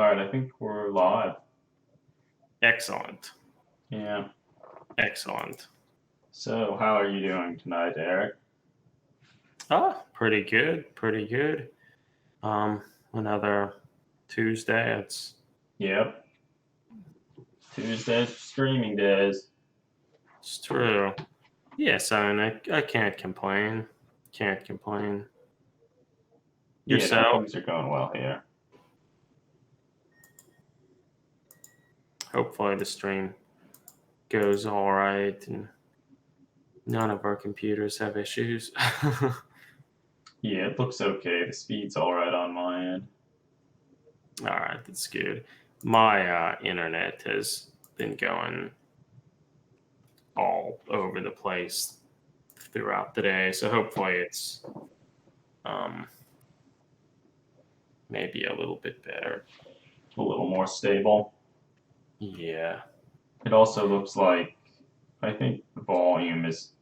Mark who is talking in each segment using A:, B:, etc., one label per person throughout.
A: All right, I think we're live.
B: Excellent.
A: Yeah.
B: Excellent.
A: So, how are you doing tonight, Eric?
B: Pretty good. Pretty good. Another Tuesday.
A: Yep. Tuesdays streaming days.
B: It's true. Yes, I can't complain. Can't complain.
A: Yeah, no,
B: Yourself?
A: things are going well here.
B: Hopefully the stream goes all right and none of our computers have issues.
A: Yeah, it looks okay. The speed's all right on my end.
B: All right, that's good. My internet has been going all over the place throughout the day, so hopefully it's um, maybe a little bit better.
A: A little more stable.
B: Yeah.
A: It also looks like I think the volume is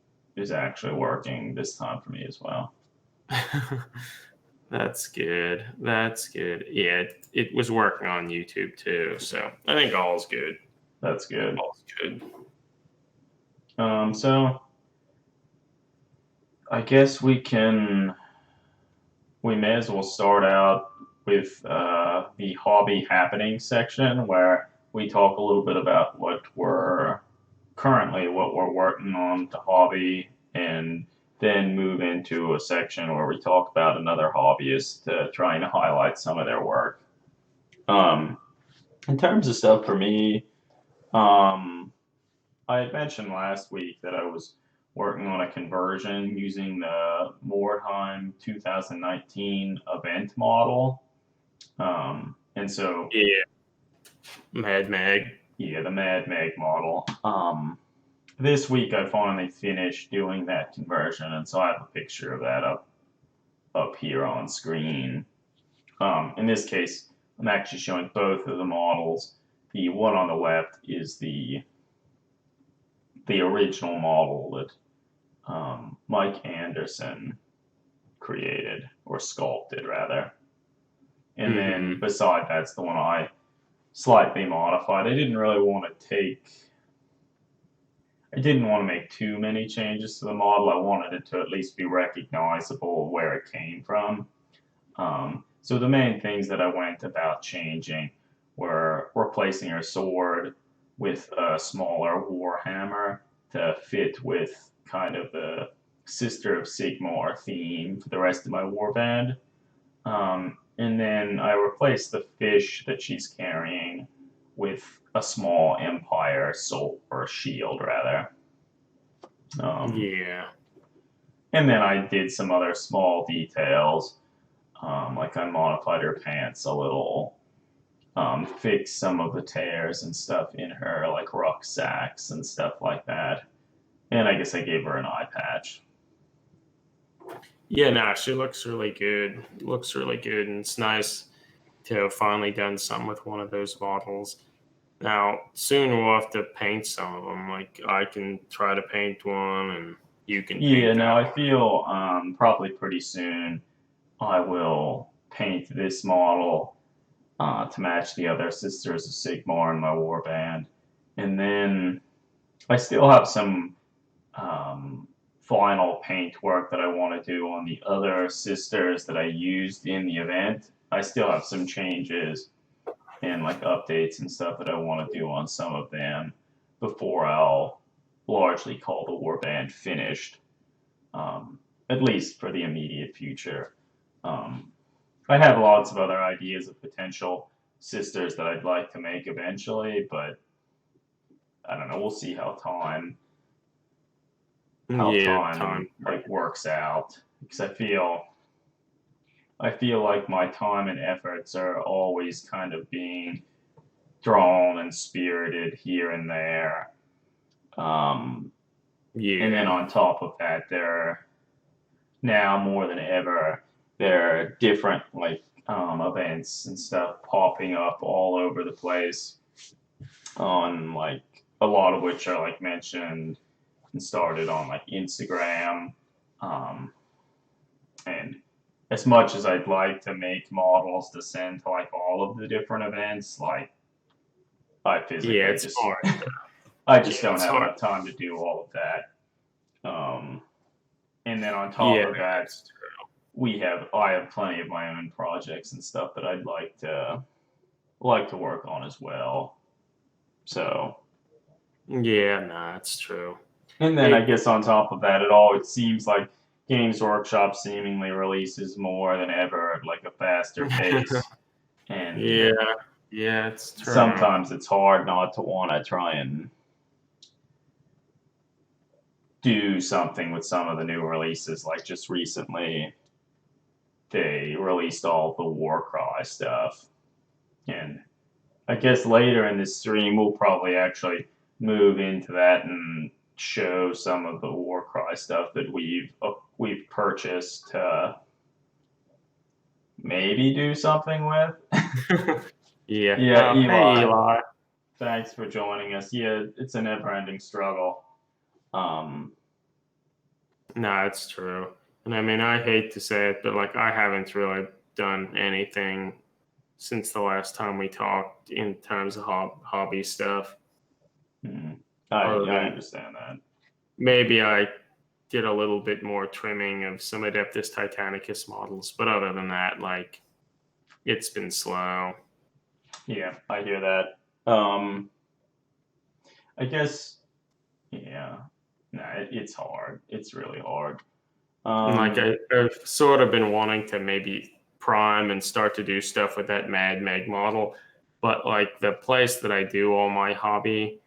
A: actually working this time for me as well.
B: That's good. That's good. Yeah, it was working on YouTube too, so I think all's good.
A: That's good.
B: All's good.
A: So I guess we may as well start out with the hobby happening section where we talk a little bit about what we're working on the hobby, and then move into a section where we talk about another hobbyist trying to highlight some of their work. Um, in terms of stuff for me, um, I had mentioned last week that I was working on a conversion using the Mordheim 2019 event model. And so,
B: Yeah, Mad Mag.
A: yeah, the Mad Meg model. This week I finally finished doing that conversion, and so I have a picture of that up here on screen. In this case, I'm actually showing both of the models. The one on the left is the original model that Mike Anderson created, or sculpted rather. And then
B: Mm-hmm.
A: beside that's the one I slightly modified. I didn't want to make too many changes to the model. I wanted it to at least be recognizable where it came from. So the main things that I went about changing were replacing her sword with a smaller warhammer to fit with kind of the Sister of Sigmar theme for the rest of my warband. And then I replaced the fish that she's carrying with a small empire soul or shield rather. Um,
B: Yeah.
A: and then I did some other small details, like I modified her pants a little, fixed some of the tears and stuff in her, like rucksacks and stuff like that. And I guess I gave her an eye patch.
B: Yeah, no, she looks really good. Looks really good, and it's nice to have finally done some with one of those models. Now, soon we'll have to paint some of them. Like, I can try to paint one, and you can
A: Yeah,
B: paint
A: no,
B: that
A: I feel probably pretty soon I will paint this model to match the other Sisters of Sigmar in my warband. And then I still have some final paint work that I want to do on the other sisters that I used in the event. I still have some changes and like updates and stuff that I want to do on some of them before I'll largely call the warband finished, at least for the immediate future. Um, I have lots of other ideas of potential sisters that I'd like to make eventually, but I don't know. We'll see
B: one.
A: how
B: Yeah, time.
A: time like works out, because I feel like my time and efforts are always kind of being drawn and spirited here and there. Um, and then
B: Yeah.
A: on top of that, there are now more than ever there are different like events and stuff popping up all over the place on like a lot of which are like mentioned and started on like Instagram, um, and as much as I'd like to make models to send to like all of the different events, like I
B: Yeah,
A: physically
B: it's
A: just
B: hard.
A: I
B: Yeah,
A: just don't
B: it's
A: have
B: hard.
A: enough time to do all of that. Um, and then on top
B: Yeah,
A: of that,
B: it's
A: I have plenty of my own projects and stuff that I'd like to work on as well. So,
B: yeah, nah, it's true.
A: and then I
B: It
A: guess on top of that, it seems like Games Workshop seemingly releases more than ever at like a faster pace, and
B: yeah, yeah, it's true.
A: sometimes it's hard not to want to try and do something with some of the new releases. Like just recently, they released all the Warcry stuff, and I guess later in this stream we'll probably actually move into that and show some of the Warcry stuff that we've purchased to maybe do something with.
B: Yeah.
A: Yeah,
B: Oh, hey,
A: Eli,
B: Eli.
A: thanks for joining us. Yeah, it's a never-ending struggle. Um,
B: No, it's true. And I mean, I hate to say it, but like, I haven't really done anything since the last time we talked in terms of hobby stuff,
A: hmm,
B: other
A: I
B: than
A: understand that.
B: maybe I did a little bit more trimming of some Adeptus Titanicus models. But other than that, like, it's been slow.
A: Yeah, I hear that. I guess, yeah, no, it's hard. It's really hard.
B: And like,
A: Um,
B: I've sort of been wanting to maybe prime and start to do stuff with that Mad Meg model. But like, the place that I do all my hobby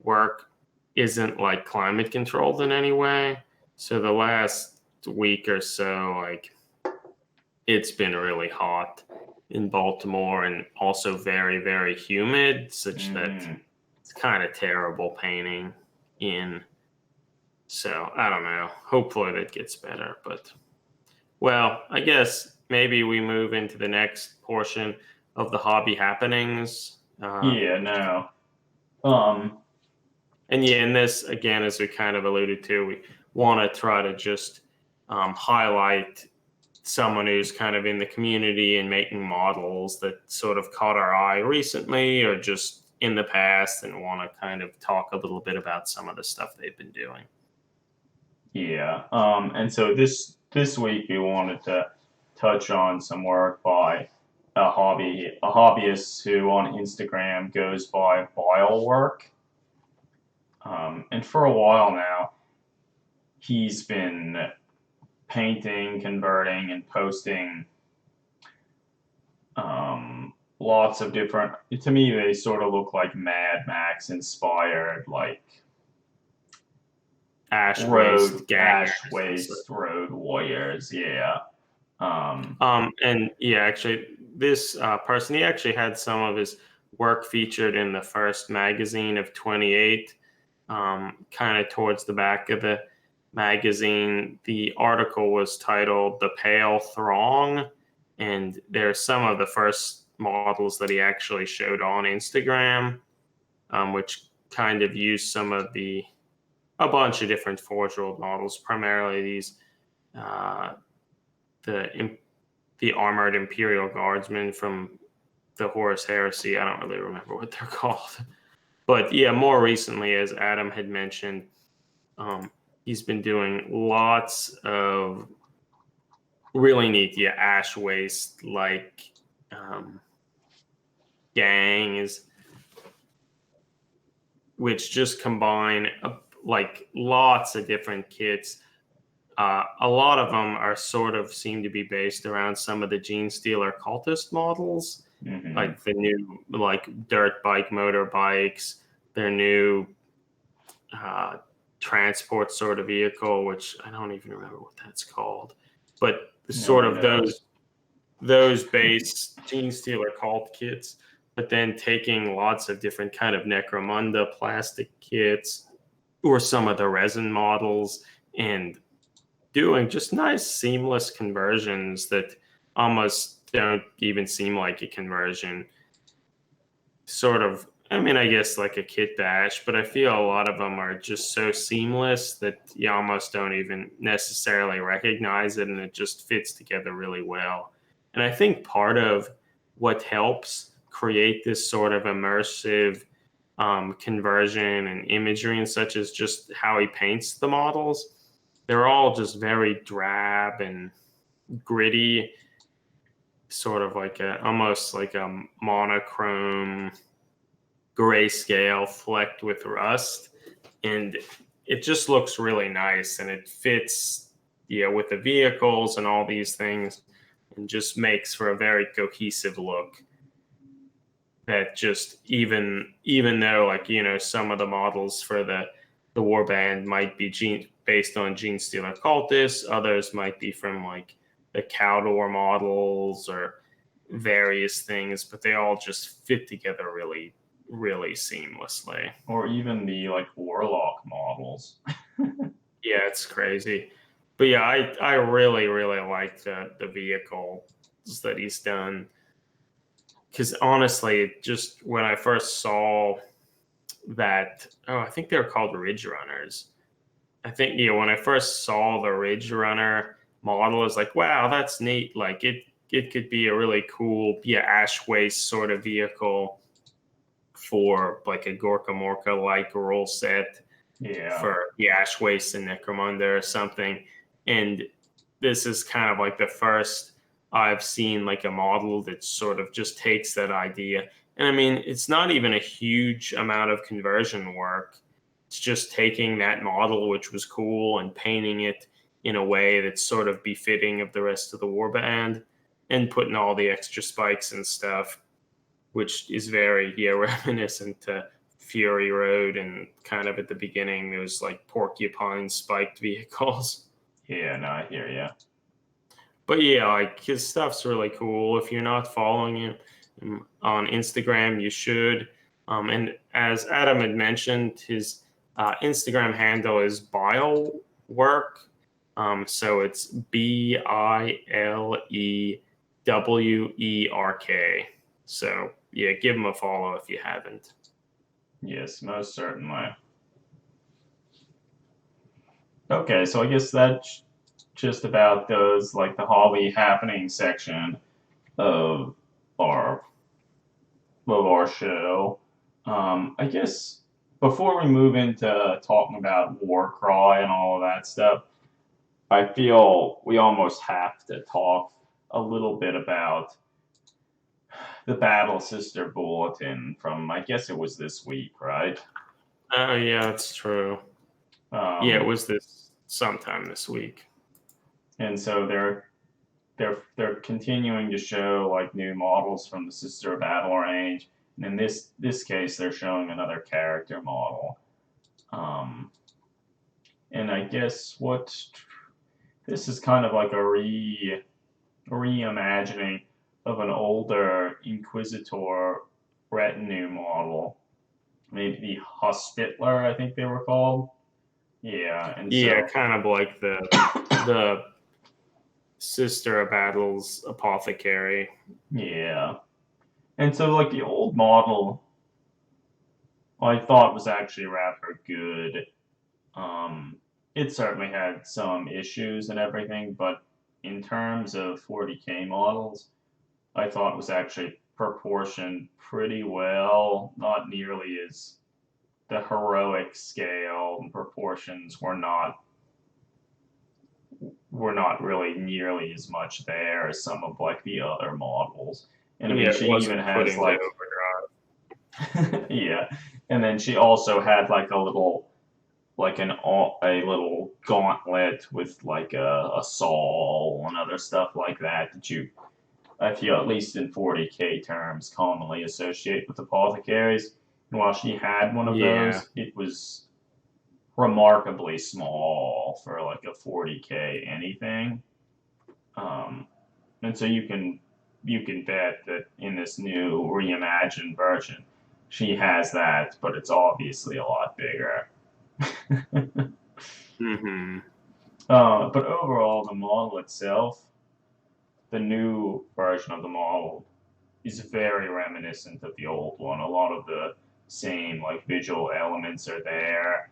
B: work isn't like climate controlled in any way. So the last week or so, like, it's been really hot in Baltimore and also very, very humid, such that
A: mhm.
B: it's kind of terrible painting in. So I don't know. Hopefully that gets better. But, well, I guess maybe we move into the next portion of the hobby happenings.
A: Yeah, no. Um,
B: And yeah, in this, again, as we kind of alluded to, we want to try to just highlight someone who's kind of in the community and making models that sort of caught our eye recently or just in the past, and want to kind of talk a little bit about some of the stuff they've been doing.
A: yeah. And so this week we wanted to touch on some work by a hobbyist who on Instagram goes by Vile Work. And for a while now, he's been painting, converting, and posting lots of different. To me, they sort of look like Mad Max inspired, like
B: Ash
A: road
B: Waste Gangers.
A: ash waste road warriors. Yeah. Um,
B: And yeah, actually, this person, he actually had some of his work featured in the first magazine of 28. Kind of towards the back of the magazine, the article was titled "The Pale Throng," and there's some of the first models that he actually showed on Instagram, which kind of used some of a bunch of different Forge World models, primarily these uh, the the armored Imperial Guardsmen from the Horus Heresy. I don't really remember what they're called. But yeah, more recently, as Adam had mentioned, um, he's been doing lots of really neat, yeah, ash waste like um, gangs, which just combine like lots of different kits. A lot of them are sort of seem to be based around some of the Gene Stealer cultist models,
A: mhm.
B: like the new like dirt bike motorbikes, their new uh, transport sort of vehicle, which I don't even remember what that's called, but
A: No
B: sort
A: one
B: of
A: knows.
B: those base Gene Stealer cult kits, but then taking lots of different kind of Necromunda plastic kits or some of the resin models and doing just nice seamless conversions that almost don't even seem like a conversion. Sort of I mean, I guess like a kit bash, but I feel a lot of them are just so seamless that you almost don't even necessarily recognize it, and it just fits together really well. And I think part of what helps create this sort of immersive conversion and imagery and such is just how he paints the models. They're all just very drab and gritty, sort of like a almost like a monochrome grayscale flecked with rust, and it just looks really nice, and it fits, with the vehicles and all these things, and just makes for a very cohesive look. That just even though, like, some of the models for the warband might be based on Gene Stealer cultists, others might be from like the Caldor models or various things, but they all just fit together really, really seamlessly.
A: Or even the like warlock models.
B: Yeah, it's crazy. But yeah, I really, really like the vehicles that he's done. Because honestly, just when I first saw that, oh, I think they're called Ridge Runners. I think, when I first saw the Ridge Runner model, I was like, wow, that's neat. Like it could be a really cool, ash waste sort of vehicle for like a Gorka Morka like rule set
A: Yeah.
B: for the ash waste and Necromunda or something. And this is kind of like the first I've seen like a model that sort of just takes that idea. And I mean, it's not even a huge amount of conversion work. It's just taking that model, which was cool, and painting it in a way that's sort of befitting of the rest of the warband, and putting all the extra spikes and stuff, which is very, reminiscent to Fury Road, and kind of at the beginning there was like porcupine spiked vehicles.
A: Yeah, no, I hear you.
B: But yeah, like his stuff's really cool. If you're not following him on Instagram, you should. And as Adam had mentioned, his Instagram handle is Bilework. So it's BILEWERK. So yeah, give him a follow if you haven't.
A: Yes, most certainly. Okay, so I guess that's just about does like the hobby happening section of our our show. I guess before we move into talking about Warcry and all of that stuff, I feel we almost have to talk a little bit about the Battle Sister Bulletin from, I guess it was this week, right?
B: Oh yeah, that's true. Yeah, it
A: Um,
B: was this sometime this week.
A: and so they're continuing to show like new models from the Sister Battle range, and in this case, they're showing another character model. Um, and I guess what this is kind of like a reimagining of an older Inquisitor retinue model, maybe the Hospitler, I think they were called. Yeah, and
B: Yeah,
A: so
B: kind of like the Sister of Battle's apothecary.
A: yeah, and so like the old model, I thought was actually rather good. Um, it certainly had some issues and everything, but in terms of 40K models, I thought was actually proportioned pretty well. Not nearly as the heroic scale and proportions were not really nearly as much there as some of like the other models. And I mean,
B: Yeah, it
A: she even
B: wasn't put
A: has
B: into
A: like
B: overdrive.
A: yeah, and then she also had like a little a little gauntlet with like a saw and other stuff like that that you I feel at least in 40K terms commonly associate with apothecaries. And while she had one of
B: Yeah,
A: those, it was remarkably small for like a 40K anything. Um, and so you can bet that in this new reimagined version, she has that, but it's obviously a lot bigger.
B: hmm
A: But overall, the model itself, the new version of the model, is very reminiscent of the old one. A lot of same like visual elements are there.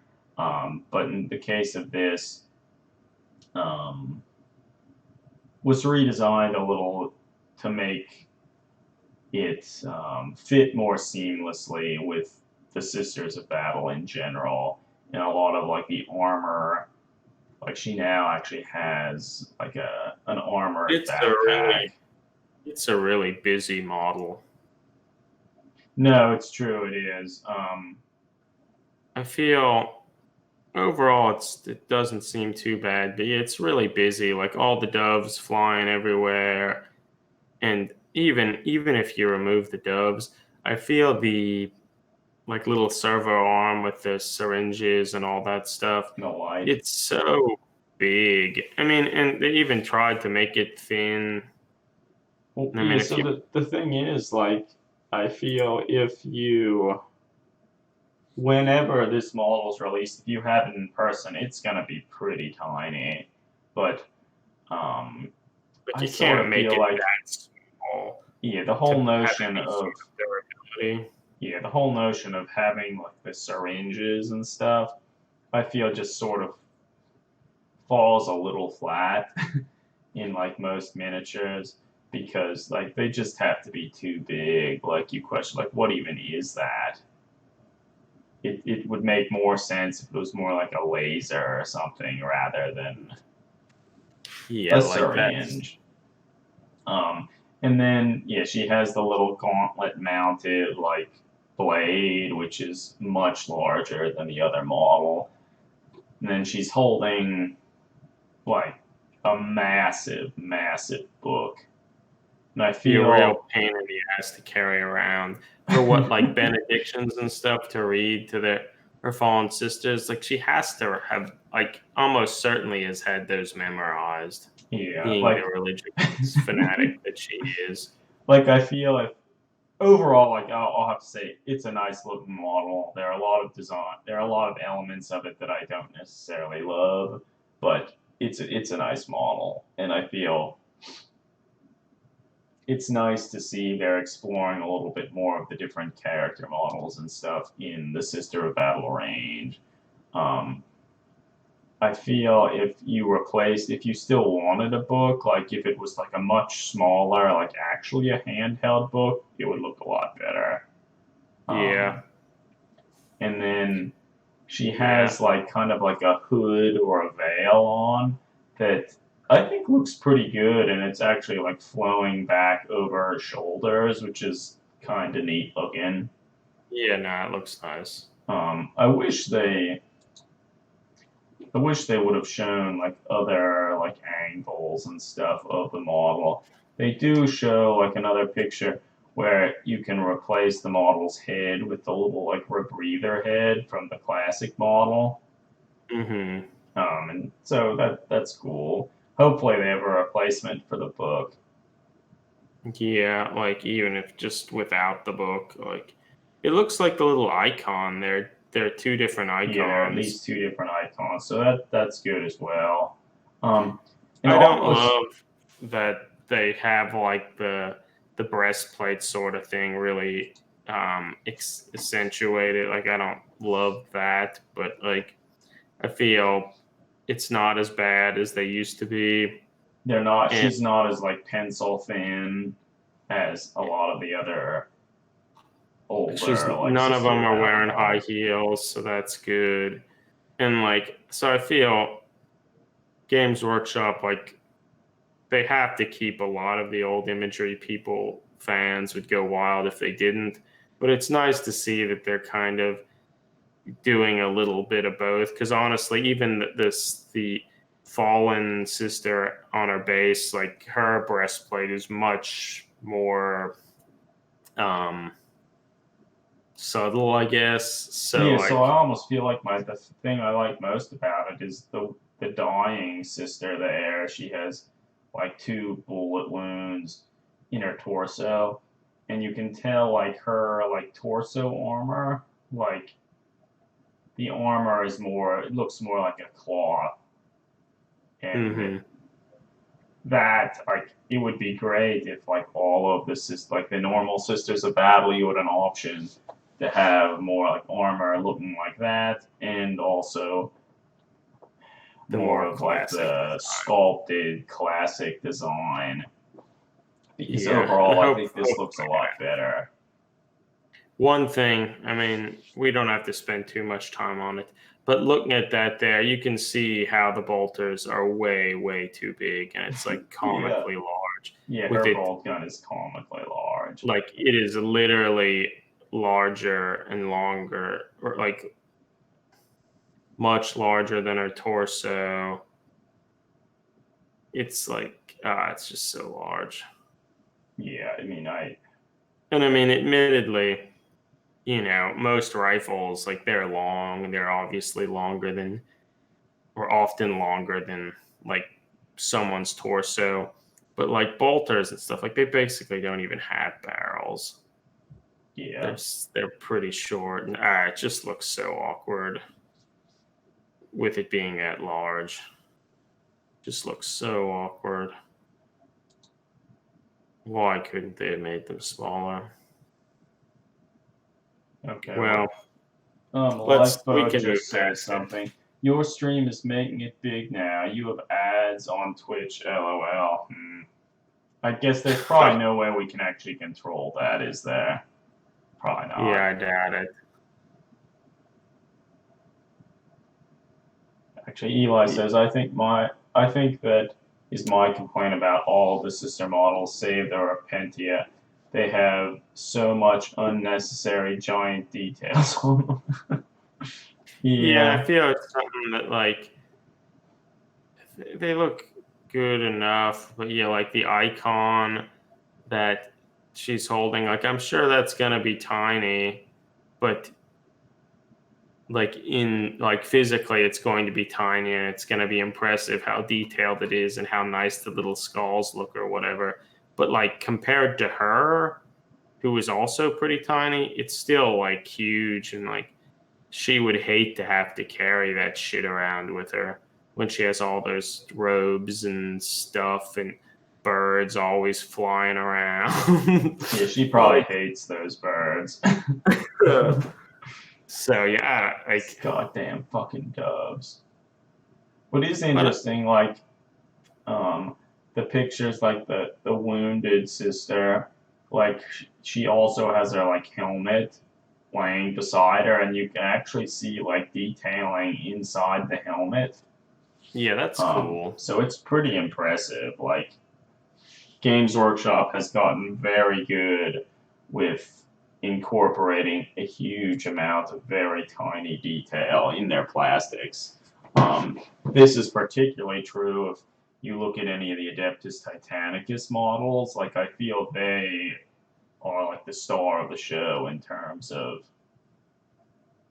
A: But in the case of this, um, was redesigned a little to make it fit more seamlessly with the Sisters of Battle in general. And a lot of like the armor, like she now actually has like an armored
B: It's a
A: backpack.
B: really it's a really busy model.
A: No, it's true, it is.
B: I feel overall it doesn't seem too bad, but yeah, it's really busy. Like all the doves flying everywhere, and even if you remove the doves, I feel the like little servo arm with the syringes and all that stuff.
A: The light.
B: It's so big. I mean, and they even tried to make it thin.
A: Well,
B: I
A: yeah.
B: mean, if
A: So
B: you
A: the thing is, like, I feel if you whenever this model is released, if you have it in person, it's gonna be pretty tiny. But um,
B: but
A: I
B: you
A: sort
B: can't
A: of
B: make
A: feel
B: it
A: like
B: that small
A: yeah, the
B: to
A: whole
B: have
A: notion
B: any sort
A: of
B: of durability.
A: yeah, the whole notion of having like the syringes and stuff, I feel just sort of falls a little flat in like most miniatures because like they just have to be too big. Like you question like what even is that? It would make more sense if it was more like a laser or something rather than
B: Yeah,
A: a
B: like that's
A: syringe. And then yeah, she has the little gauntlet mounted like blade, which is much larger than the other model. And then she's holding like a massive, massive book. And I
B: be a real
A: feel
B: pain in the ass to carry around for what like benedictions and stuff to read to her fallen sisters. Like she has to have like almost certainly has had those memorized,
A: yeah,
B: being the
A: like
B: religious fanatic that she is.
A: like I feel if overall, like I'll have to say, it's a nice looking model. There are a lot of design, there are a lot of elements of it that I don't necessarily love, but it's a nice model, and I feel it's nice to see they're exploring a little bit more of the different character models and stuff in the Sister of Battle range. Um, I feel if you still wanted a book, like if it was like a much smaller, like actually a handheld book, it would look a lot better.
B: Yeah,
A: Um, and then she
B: yeah,
A: has like kind of like a hood or a veil on that I think looks pretty good, and it's actually like flowing back over her shoulders, which is kind of neat looking.
B: yeah. No, it looks nice.
A: Um, I wish they would have shown like other like angles and stuff of the model. They do show like another picture where you can replace the model's head with the little like rebreather head from the classic model.
B: Hmm.
A: And so that's cool. Hopefully they have a replacement for the book.
B: Yeah, like even if just without the book, like it looks like the little icon. They're two different
A: Yeah, there are at
B: icons.
A: least two different icons, so that's good as well. And
B: I don't
A: almost
B: love that they have like the breastplate sort of thing really accentuated. Like I don't love that, but like I feel it's not as bad as they used to be.
A: they're not.
B: And
A: She's not as like pencil thin as a lot of the other
B: she's
A: older like
B: none of
A: Sister
B: them
A: of
B: are
A: Battle
B: wearing high
A: models.
B: heels, so that's good. And like so I feel Games Workshop like they have to keep a lot of the old imagery. People fans would go wild if they didn't, but it's nice to see that they're kind of doing a little bit of both because honestly even the fallen sister on her base, like her breastplate is much more um subtle, I guess. So
A: Yeah, so I
B: like
A: almost feel like the thing I like most about it is the dying sister there. She has like two bullet wounds in her torso, and you can tell like her like torso armor, like the armor is more it looks more like a cloth, and
B: mhm.
A: that like it would be great if like all of the like the normal Sisters of Battle you had an option to have more like armor looking like that, and also
B: The
A: more
B: more
A: of like
B: classic
A: the
B: design.
A: sculpted classic design. Because
B: Yeah, and
A: overall, I think this looks a
B: hopefully
A: lot better.
B: one thing, I mean, we don't have to spend too much time on it, but looking at that there, you can see how the bolters are way, way too big, and it's like
A: Yeah,
B: comically large.
A: yeah,
B: With
A: her
B: it,
A: bolt gun is comically large.
B: like it is literally larger and longer, or like much larger than her torso. It's like it's just so large.
A: Yeah, I mean,
B: And I mean, admittedly, most rifles like they're long. They're obviously longer than or often longer than like someone's torso. But like bolters and stuff, like they basically don't even have barrels. They're
A: yeah,
B: they're pretty short, and it just looks so awkward with it being that large. Just looks so awkward. Why couldn't they have made them smaller?
A: okay.
B: Well, we
A: Lifeboat
B: can move
A: just said
B: past it.
A: something. Your stream is making it big now. You have ads on Twitch. LOL. I guess there's probably no way we can actually control that, is there? Probably
B: Yeah,
A: not.
B: I doubt it.
A: Actually, Eli says, I think that is my complaint about all the sister models, save the Repentia. They have so much unnecessary giant details on them.
B: Yeah, I
A: Yeah,
B: feel it's something that like they look good enough, but yeah, like the icon that she's holding, like I'm sure that's gonna be tiny, but like in like physically it's going to be tiny and it's going to be impressive how detailed it is and how nice the little skulls look or whatever, but like compared to her who is also pretty tiny, it's still like huge, and like she would hate to have to carry that shit around with her when she has all those robes and stuff and birds always flying around.
A: yeah, she probably
B: Like
A: hates those birds.
B: so yeah, like
A: Goddamn fucking doves. What is
B: but
A: interesting, like, um, the pictures, like the wounded sister, like she also has her like helmet laying beside her, and you can actually see like detailing inside the helmet.
B: yeah, that's cool.
A: So it's pretty impressive. Like Games Workshop has gotten very good with incorporating a huge amount of very tiny detail in their plastics. This is particularly true if you look at any of the Adeptus Titanicus models. Like, I feel they are like the star of the show in terms of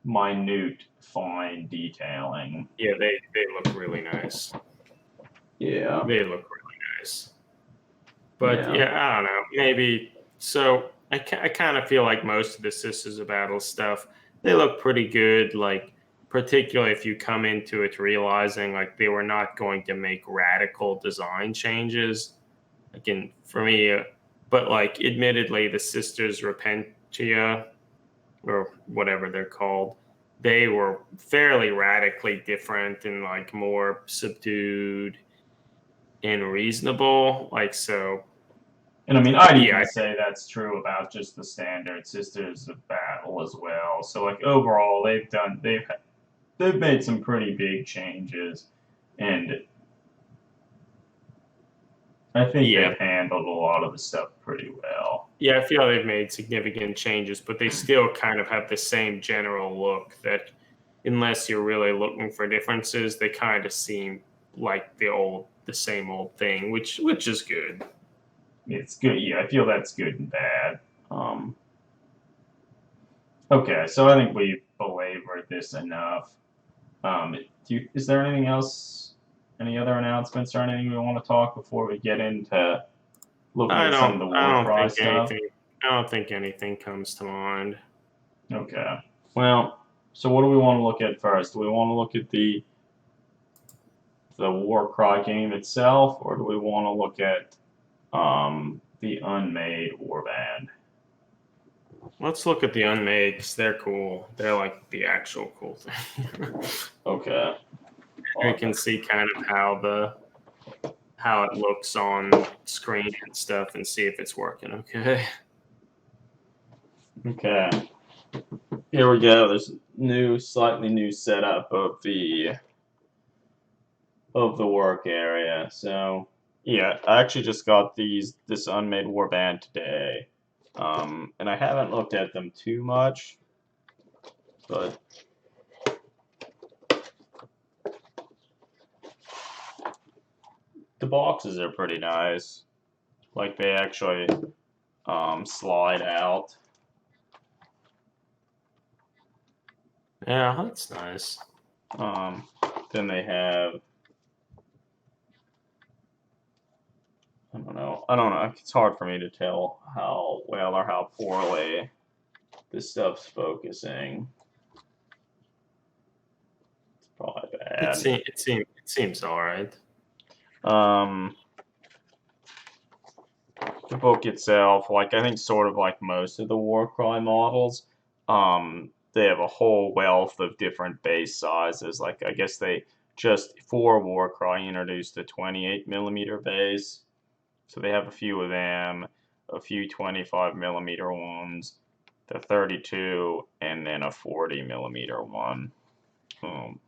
A: minute, fine detailing.
B: Yeah, they look really nice.
A: Yeah,
B: They look really nice. But
A: yeah.
B: yeah, I don't know. Maybe so. I kind of feel like most of the Sisters of Battle stuff they look pretty good. Like particularly if you come into it realizing like they were not going to make radical design changes. Again, for me, but like admittedly, the Sisters Repentia or whatever they're called, they were fairly radically different and like more subdued and reasonable. Like so,
A: And I mean, I'd
B: yeah,
A: even say that's true about just the standard Sisters of Battle as well. So like overall, they've made some pretty big changes, and I think
B: yeah,
A: they've handled a lot of the stuff pretty well.
B: yeah. I feel they've made significant changes, but they still kind of have the same general look. That unless you're really looking for differences, they kind of seem like the same old thing, which is good.
A: It's good. Yeah, I feel that's good and bad. Okay, so I think we've belabored this enough. Is there anything else, any other announcements or anything we want to talk before we get into looking
B: I
A: at some of
B: don't.
A: the
B: I don't
A: Warcry
B: think
A: stuff?
B: anything. I don't think anything comes to mind.
A: Okay. Well, so what do we want to look at first? Do we want to look at the Warcry game itself, or do we want to look at the Unmade warband?
B: Let's look at the Unmade because they're cool. They're like the actual cool thing.
A: Okay.
B: You can see kind of how it looks on screen and stuff, and see if it's working. Okay.
A: Okay. Here we go. There's slightly new setup of the work area. So yeah, I actually just got this unmade warband today, and I haven't looked at them too much, but the boxes are pretty nice. Like they actually slide out.
B: Yeah, that's nice.
A: Um, then they have, I don't know. It's hard for me to tell how well or how poorly this stuff's focusing. It's probably bad.
B: It seems all right.
A: Um, the book itself, like I think sort of like most of the Warcry models, they have a whole wealth of different base sizes. Like I guess they just for Warcry introduced a 28 millimeter base. So they have a few of them, a few 25 millimeter ones, the 32, and then a 40 millimeter one. Um,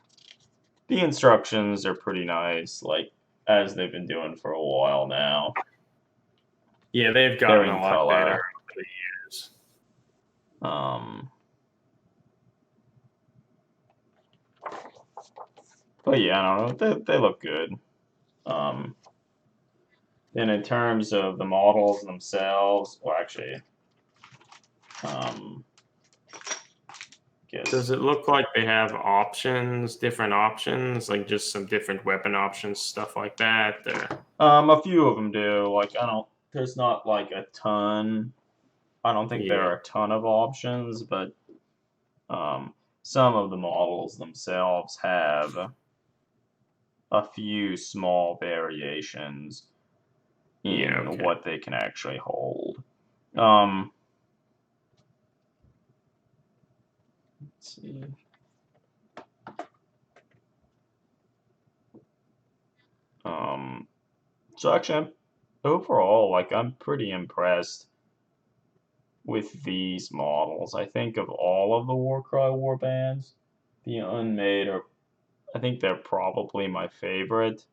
A: the instructions are pretty nice, like as they've been doing for a while now.
B: Yeah, they've
A: They're
B: gotten
A: in
B: a lot better
A: color.
B: over the years.
A: Um, but yeah, I don't know. They look good. Um, then in terms of the models themselves, well, actually, um,
B: Does
A: guess
B: it look like they have options, different options, like just some different weapon options, stuff like that?
A: a few of them do. Like I don't. There's not like a ton. I don't think there
B: Yeah,
A: are a ton of options, but some of the models themselves have a few small variations
B: yeah,
A: in
B: okay.
A: what they can actually hold. Um, let's see. Um, so actually, overall, like I'm pretty impressed with these models. I think of all of the Warcry warbands, the Unmade are, I think they're probably my favorite.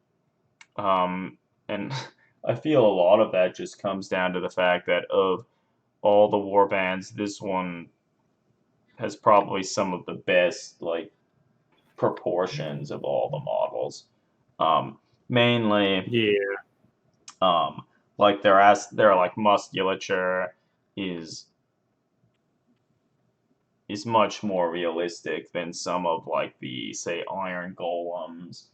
A: And I feel a lot of that just comes down to the fact that of all the warbands, this one has probably some of the best like proportions of all the models. Mainly,
B: Yeah,
A: um, like their like musculature is is much more realistic than some of like the say iron golems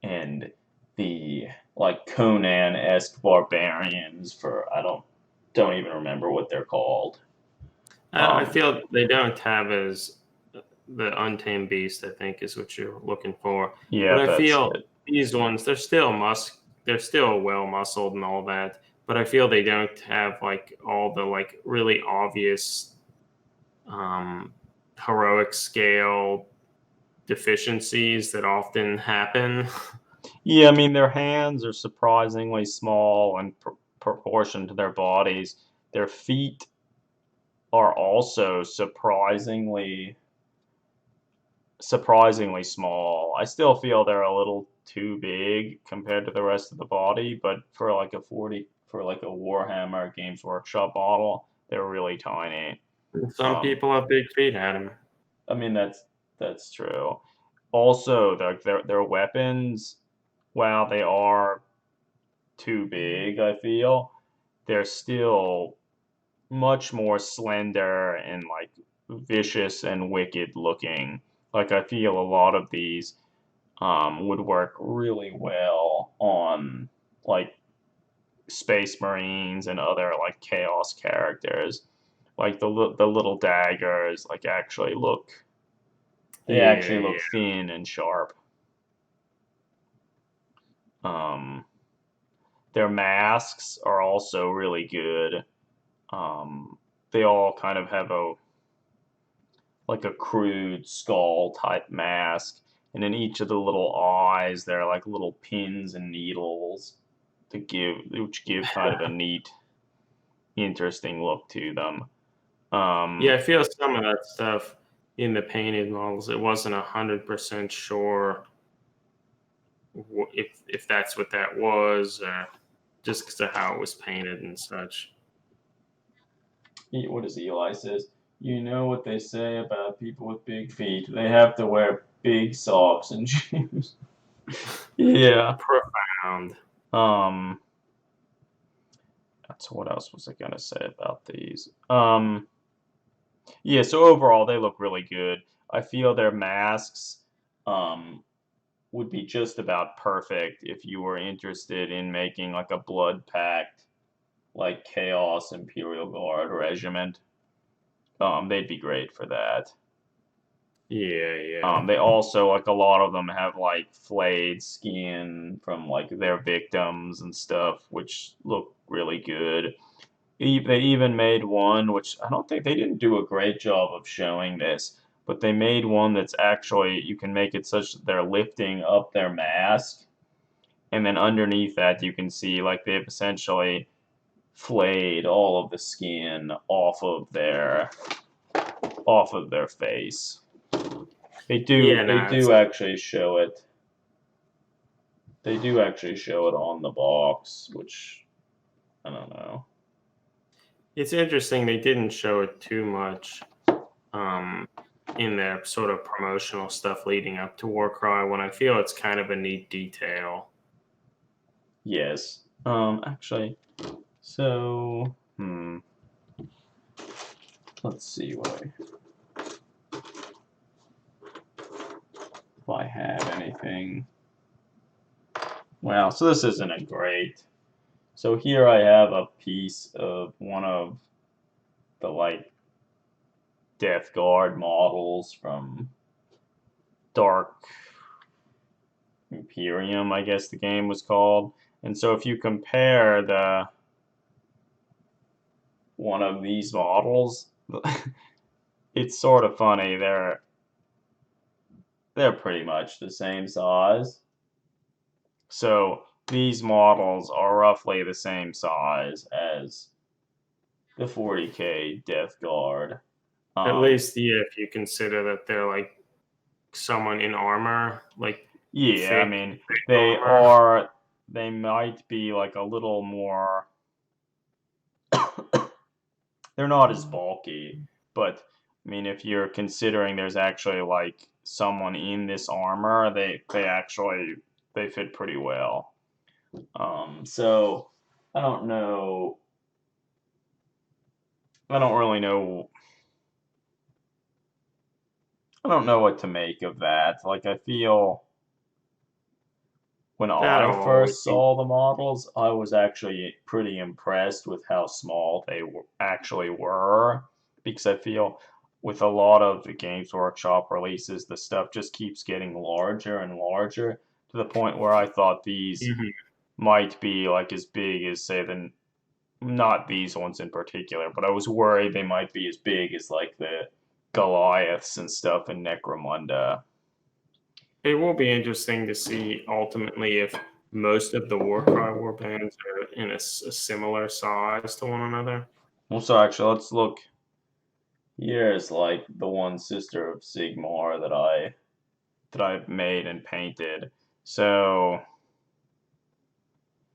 A: and the like Conan-esque barbarians for I don't even remember what they're called.
B: I
A: Um,
B: feel they don't have as the Untamed Beast, I think, is what you're looking for. But
A: yeah,
B: I
A: that's
B: feel
A: it.
B: these ones, they're still well muscled and all that. But I feel they don't have like all the like really obvious um, heroic scale deficiencies that often happen.
A: Yeah, I mean their hands are surprisingly small in proportion to their bodies. Their feet are also surprisingly small. I still feel they're a little too big compared to the rest of the body, but for like a Warhammer Games Workshop model, they're really tiny.
B: Some
A: Um,
B: people have big feet, Adam.
A: I mean that's true. Also, their weapons, while they are too big, I feel they're still much more slender and like vicious and wicked looking. Like I feel a lot of these would work really well on like Space Marines and other like Chaos characters. Like the little daggers, like they actually
B: Yeah,
A: look
B: yeah.
A: thin and sharp. Um, their masks are also really good. Um, they all kind of have a like a crude skull type mask, and in each of the little eyes there are like little pins and needles which give kind of a neat, interesting look to them.
B: Yeah,
A: Um,
B: I feel some of that stuff in the painted models, it wasn't 100% sure if that's what that was, just because of how it was painted and such.
A: what does Eli says? You know what they say about people with big feet? They have to wear big socks and shoes. Yeah.
B: Profound.
A: Um. So what else was I gonna say about these? Yeah. So overall, they look really good. I feel their masks, um, would be just about perfect if you were interested in making like a blood pact, like Chaos Imperial Guard regiment. They'd be great for that.
B: Yeah, yeah.
A: They also like a lot of them have like flayed skin from like their victims and stuff, which look really good. They even made one, which I don't think they didn't do a great job of showing this, but they made one that's actually you can make it such that they're lifting up their mask, and then underneath that you can see like they've essentially flayed all of the skin off of their face.
B: Yeah,
A: They
B: no,
A: do actually show it. They do actually show it on the box, which I don't know.
B: it's interesting they didn't show it too much um, in their sort of promotional stuff leading up to Warcry when I feel it's kind of a neat detail.
A: Yes. Actually, so let's see if I have anything. Well, so this isn't a great. So here I have a piece of one of the like Death Guard models from Dark Imperium, I guess the game was called. And so if you compare the one of these models, it's sort of funny. They're pretty much the same size. So these models are roughly the same size as the 40K Death Guard.
B: At
A: Um,
B: least, yeah, if you consider that they're like someone in armor, like
A: yeah, I
B: fake,
A: mean
B: fake
A: they
B: armor.
A: are. They might be like a little more. They're not as bulky, but I mean, if you're considering there's actually like someone in this armor, they actually they fit pretty well. So I don't know. I don't really know. I don't know what to make of that. Like I feel when
B: That'll
A: I
B: always
A: first
B: be.
A: saw the models, I was actually pretty impressed with how small they actually were, because I feel with a lot of the Games Workshop releases, the stuff just keeps getting larger and larger to the point where I thought these
B: Mhm.
A: might be like as big as say the not these ones in particular, but I was worried they might be as big as like the Goliaths and stuff in Necromunda.
B: It will be interesting to see ultimately if most of the Warcry warbands are in a similar size to one another.
A: Well, so actually, let's look. Here's like the one sister of Sigmar that I've made and painted. So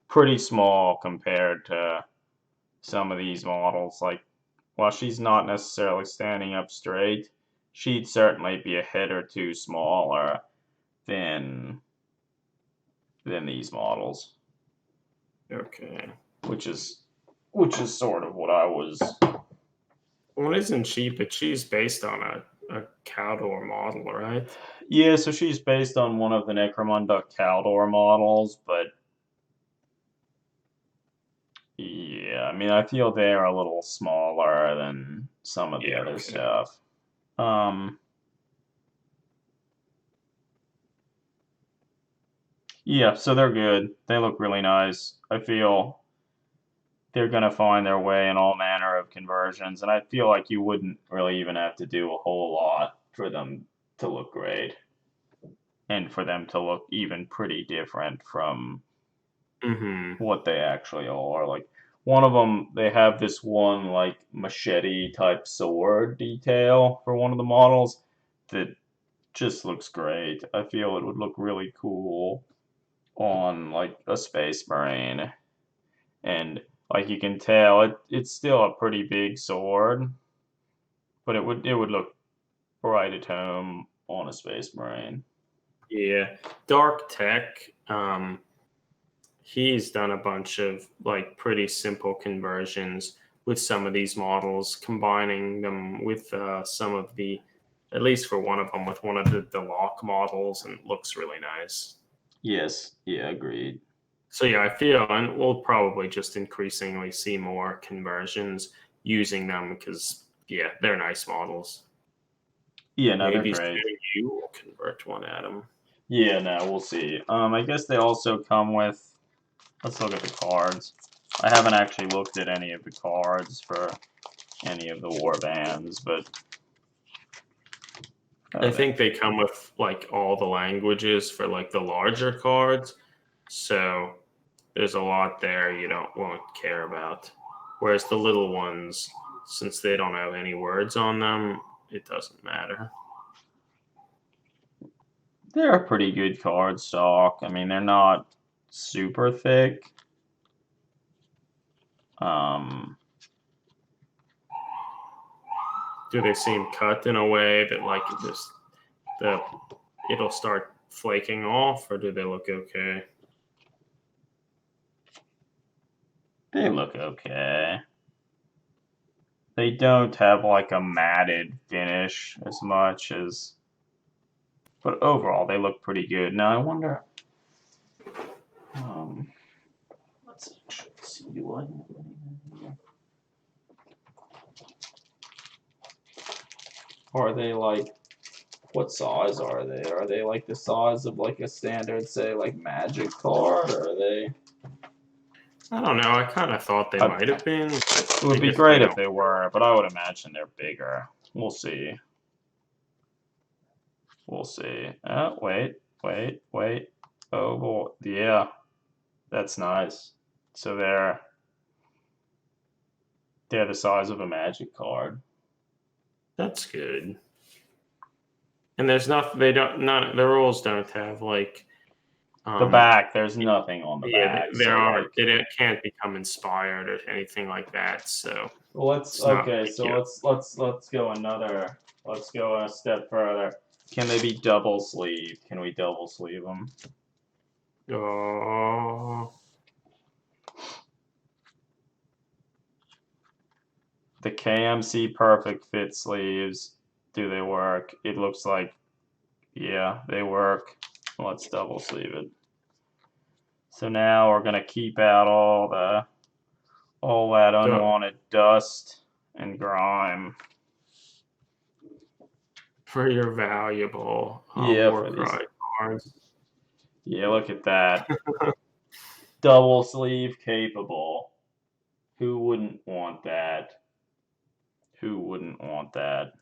A: pretty small compared to some of these models. Like while she's not necessarily standing up straight, she'd certainly be a head or two smaller than than these models,
B: Okay.
A: which is which is sort of what I was.
B: Well, isn't she? But she's based on a Caldor model, right?
A: Yeah, so she's based on one of the Necromunda Caldor models, but yeah, I mean, I feel they're a little smaller than some of the
B: Yeah.
A: other
B: Okay.
A: stuff. Um, yeah, so they're good. They look really nice. I feel they're gonna find their way in all manner manner of conversions, and I feel like you wouldn't really even have to do a whole lot for them to look great, and for them to look even pretty different from what they actually are. Like one of them, they have this one like machete type sword detail for one of the models that just looks great. I feel it would look really cool on like a Space Marine, and like you can tell, it's still a pretty big sword, but it would look right at home on a Space Marine.
B: Yeah, Dark Tech. He's done a bunch of like pretty simple conversions with some of these models, combining them with some of the, at least for one of them, with one of the lock models, and it looks really nice.
A: Yes, yeah, agreed.
B: So yeah, I feel, and we'll probably just increasingly see more conversions using them because yeah, they're nice models.
A: Yeah, no, they're
B: Maybe
A: great.
B: soon you will convert one, Adam.
A: Yeah, no, we'll see. I guess they also come with. Let's look at the cards. I haven't actually looked at any of the cards for any of the war bands, but
B: I think they come with like all the languages for like the larger cards. So there's a lot there you don't won't care about. Whereas the little ones, since they don't have any words on them, it doesn't matter.
A: they're a pretty good card stock. I mean, they're not super thick. Um,
B: Do they seem cut in a way that like this the it'll start flaking off, or do they look okay?
A: they look okay. They don't have like a matted finish as much as, but overall they look pretty good. Now I wonder. Um, let's actually see. Do I have any here? Are they like? What size are they? Are they like the size of like a standard, say, like Magic card? Or are they?
B: I don't know. I kind of thought they
A: I,
B: might have been, but
A: it
B: I
A: would be
B: guess they
A: great if
B: don't.
A: they were, but I would imagine they're bigger. We'll see. We'll see. Wait. Oh boy, yeah, that's nice. So they're the size of a Magic card.
B: That's good. And there's nothing. They don't. None. The rules don't have like.
A: The
B: Um,
A: back, there's nothing on the
B: yeah,
A: back,
B: there
A: so
B: aren't.
A: like,
B: It can't become inspired or anything like that. So
A: let's
B: it's not
A: okay.
B: like
A: So let's go another. Let's go a step further. Can they be double sleeve? Can we double sleeve them?
B: oh,
A: The KMC Perfect Fit sleeves, do they work? It looks like, yeah, they work. Let's double sleeve it. So now we're gonna keep out all that unwanted dust and grime.
B: for your valuable
A: Yeah, for these.
B: Warcry cards.
A: Yeah, look at that. Double sleeve capable. Who wouldn't want that? Who wouldn't want that?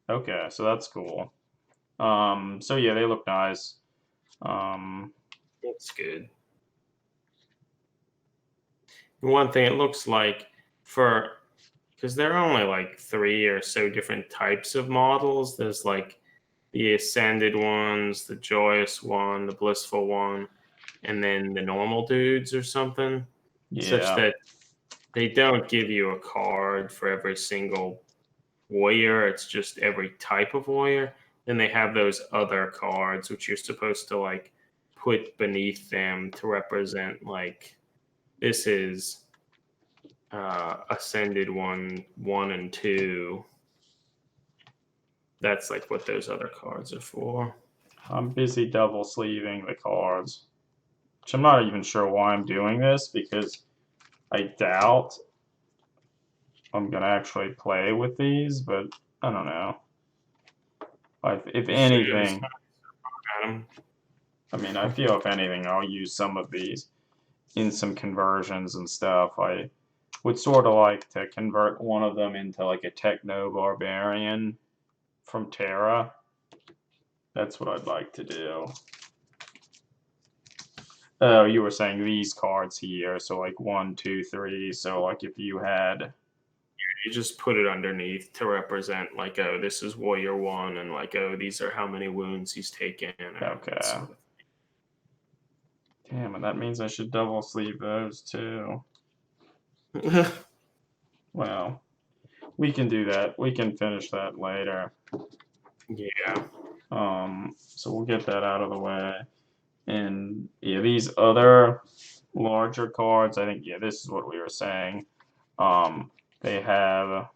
A: Okay, so that's cool. So yeah, they look nice. Um,
B: That's good. One thing it looks like for because there are only like three or so different types of models. There's like the ascended ones, the joyous one, the blissful one, and then the normal dudes or something, such
A: yeah.
B: that they don't give you a card for every single warrior. It's just every type of warrior. Then they have those other cards which you're supposed to like put beneath them to represent like this is ascended one and two. That's like what those other cards are for.
A: I'm busy double sleeving the cards. Which I'm not even sure why I'm doing this because I doubt I'm gonna actually play with these, but I don't know. If
B: You should,
A: anything,
B: Adam.
A: I mean, I feel if anything, I'll use some of these in some conversions and stuff. would sort of like to convert one of them into like a techno barbarian from Terra. That's what I'd like to do. Oh, you were saying these cards here, so like 1, 2, 3. So like if you had,
B: You just put it underneath to represent like, oh, this is Warrior 1, and like, oh, these are how many wounds he's taken.
A: okay.
B: Sort of.
A: Damn, and that means I should double sleeve those too. Well, we can do that. We can finish that later.
B: Yeah.
A: So we'll get that out of the way. And yeah, these other larger cards, I think, yeah, this is what we were saying. They have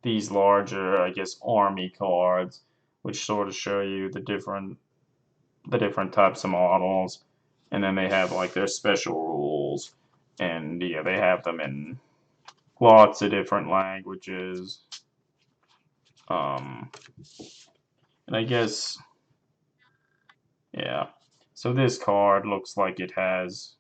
A: these larger, I guess, army cards, which sort of show you the different types of models, and then they have like their special rules, and yeah, they have them in lots of different languages. And I guess, yeah. So this card looks like it has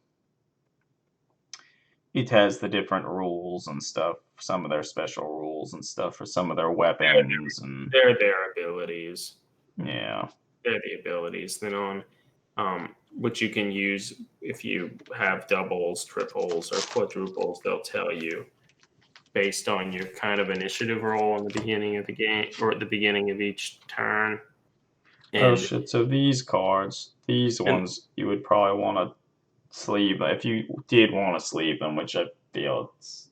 A: the different rules and stuff, some of their special rules and stuff for some of their weapons, and
B: They're their abilities.
A: yeah.
B: They're the abilities. Then on which you can use if you have doubles, triples, or quadruples, they'll tell you based on your kind of initiative roll in the beginning of the game or at the beginning of each turn.
A: Oh
B: And
A: shit, so these cards, these
B: and
A: ones, you would probably want to sleeve, if you did want to sleeve them, which I feel it's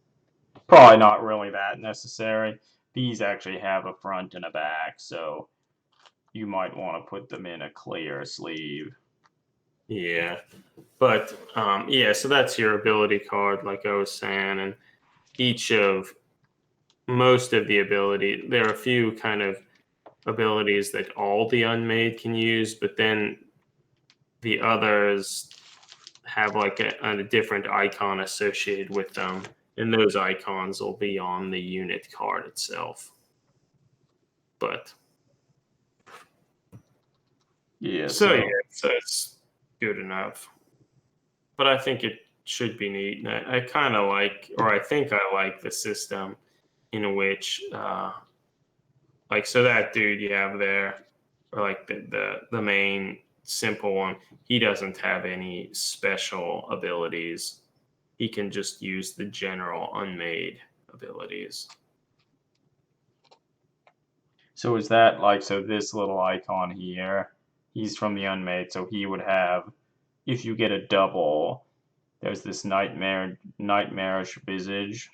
A: probably not really that necessary. These actually have a front and a back, so you might want to put them in a clear sleeve.
B: yeah, but yeah, so that's your ability card, like I was saying, and each of most of the ability, there are a few kind of abilities that all the unmade can use, but then the others have like a different icon associated with them, and those icons will be on the unit card itself. But
A: Yeah,
B: so yeah, so it's good enough. But I think it should be neat, and I kind of like, or I think I like the system in which, like, so that dude you have there, or like the main simple one, he doesn't have any special abilities. He can just use the general unmade abilities.
A: So is that like, so this little icon here, he's from the Unmade, so he would have, if you get a double, there's this nightmarish visage.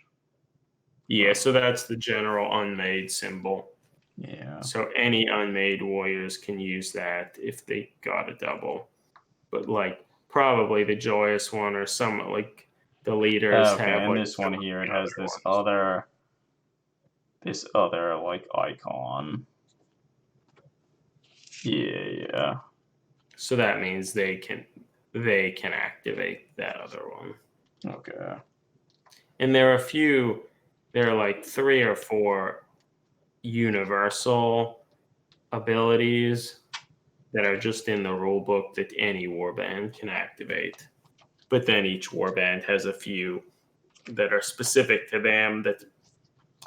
B: Yeah, so that's the general unmade symbol.
A: Yeah.
B: So any unmade warriors can use that if they got a double. But like probably the joyous one or some like the leaders
A: Okay,
B: have
A: and
B: like
A: this
B: some
A: one
B: of
A: here, it
B: the
A: has
B: other
A: this
B: ones.
A: other like icon. Yeah.
B: So that means they can activate that other one.
A: Okay.
B: And there are a few, there are like 3 or 4 universal abilities that are just in the rule book that any warband can activate. But then each warband has a few that are specific to them that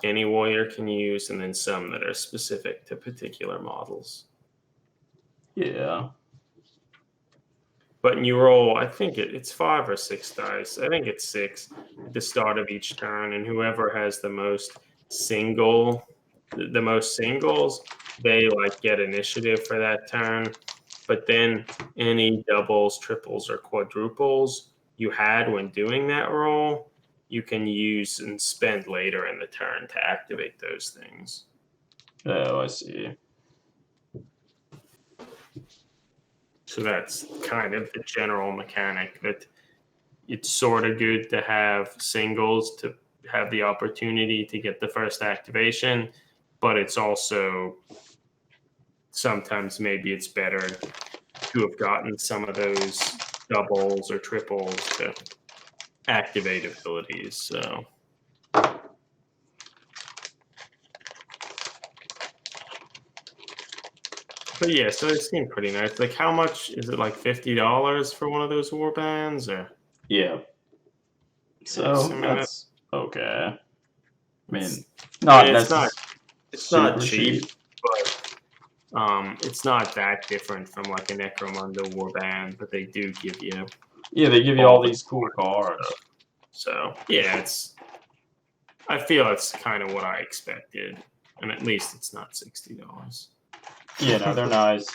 B: any warrior can use, and then some that are specific to particular models.
A: Yeah.
B: But you roll, I think it's 5 or 6 dice. I think it's 6 at the start of each turn, and whoever has the most singles, they like get initiative for that turn. But then any doubles, triples, or quadruples you had when doing that roll, you can use and spend later in the turn to activate those things.
A: Oh, I see.
B: So that's kind of the general mechanic, that it's sort of good to have singles to have the opportunity to get the first activation, but it's also sometimes maybe it's better to have gotten some of those doubles or triples to activate abilities. So but yeah, so it seemed pretty nice. Like, how much is it? Like $50 for one of those war bands, or
A: Yeah.
B: okay, so
A: So
B: I mean
A: that's Okay. I mean,
B: It's,
A: not
B: it's not
A: necessarily
B: it's not
A: super
B: cheap,
A: cheap.
B: but it's not that different from like a Necromunda warband, but they do give you
A: Yeah, they give you
B: all
A: all
B: the
A: these cool cards.
B: stuff. So yeah, I feel it's kind of what I expected, and at least it's not $60.
A: Yeah, no, they're nice.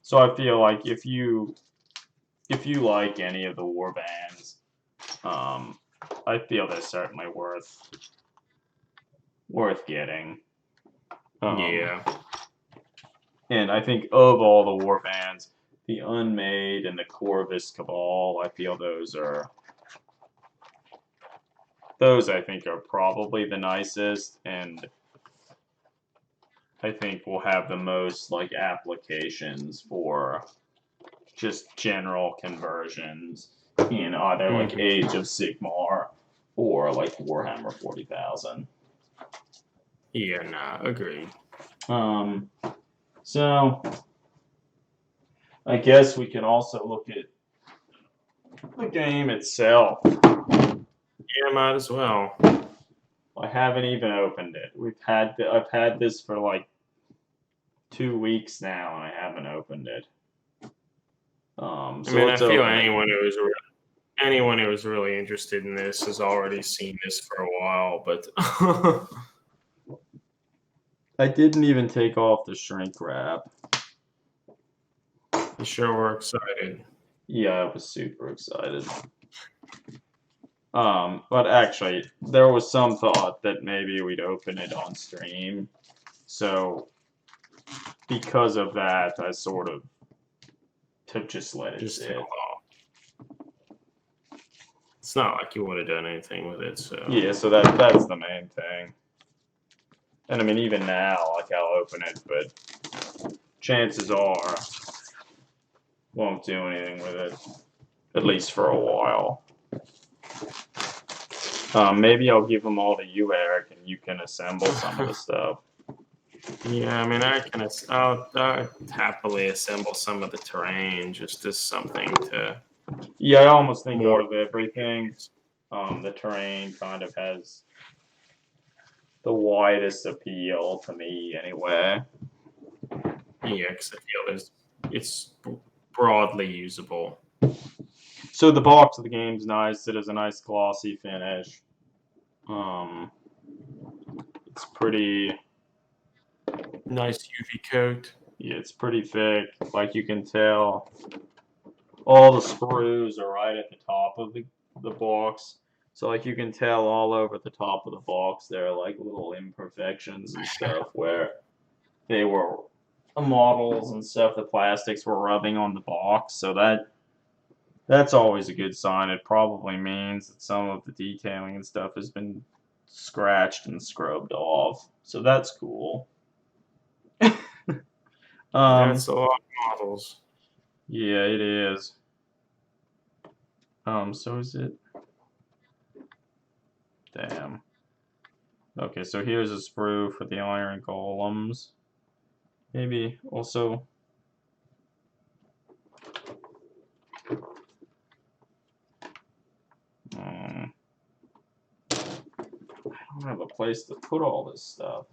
A: So I feel like if you like any of the war bands, I feel they're certainly worth getting. Um,
B: Yeah,
A: and I think of all the war bands, the Unmade and the Corvus Cabal, I feel those I think are probably the nicest, and I think will have the most like applications for just general conversions in either like
B: hmm
A: Age of Sigmar or like Warhammer 40,000.
B: yeah, nah, agreed.
A: Um, so I guess we can also look at the game itself.
B: Yeah, might as well.
A: I haven't even opened it. I've had this for like 2 weeks now, and I haven't opened it.
B: I
A: So
B: mean, I
A: let's
B: feel
A: open it.
B: anyone who was really interested in this has already seen this for a while, but
A: I didn't even take off the shrink wrap.
B: you sure were excited.
A: Yeah, I was super excited. But actually, there was some thought that maybe we'd open it on stream. So because of that, I sort of to just let it
B: Just held
A: sit.
B: off. It's not like you would have done anything with it, so
A: Yeah, so that's the main thing. And I mean, even now, like I'll open it, but chances are won't do anything with it, at least for a while. Maybe I'll give them all to you, Eric, and you can assemble some of the stuff.
B: yeah. I mean, I'll happily assemble some of the terrain just as something to
A: Yeah, I almost think out
B: more.
A: of everything, the terrain kind of has the widest appeal to me, anyway.
B: Yeah, because I feel it's broadly usable.
A: So the box of the game's nice. It has a nice glossy finish. Um, it's pretty.
B: Nice UV coat.
A: Yeah, it's pretty thick. Like you can tell, all the screws are right at the top of the box. So like you can tell all over the top of the box there are like little imperfections and stuff where they were models and stuff. The plastics were rubbing on the box, so that's always a good sign. It probably means that some of the detailing and stuff has been scratched and scrubbed off. So that's cool.
B: That's
A: um,
B: a lot of models.
A: yeah, it is. So is it? Damn. Okay, so here's a sprue for the iron golems. Maybe also. I don't have a place to put all this stuff.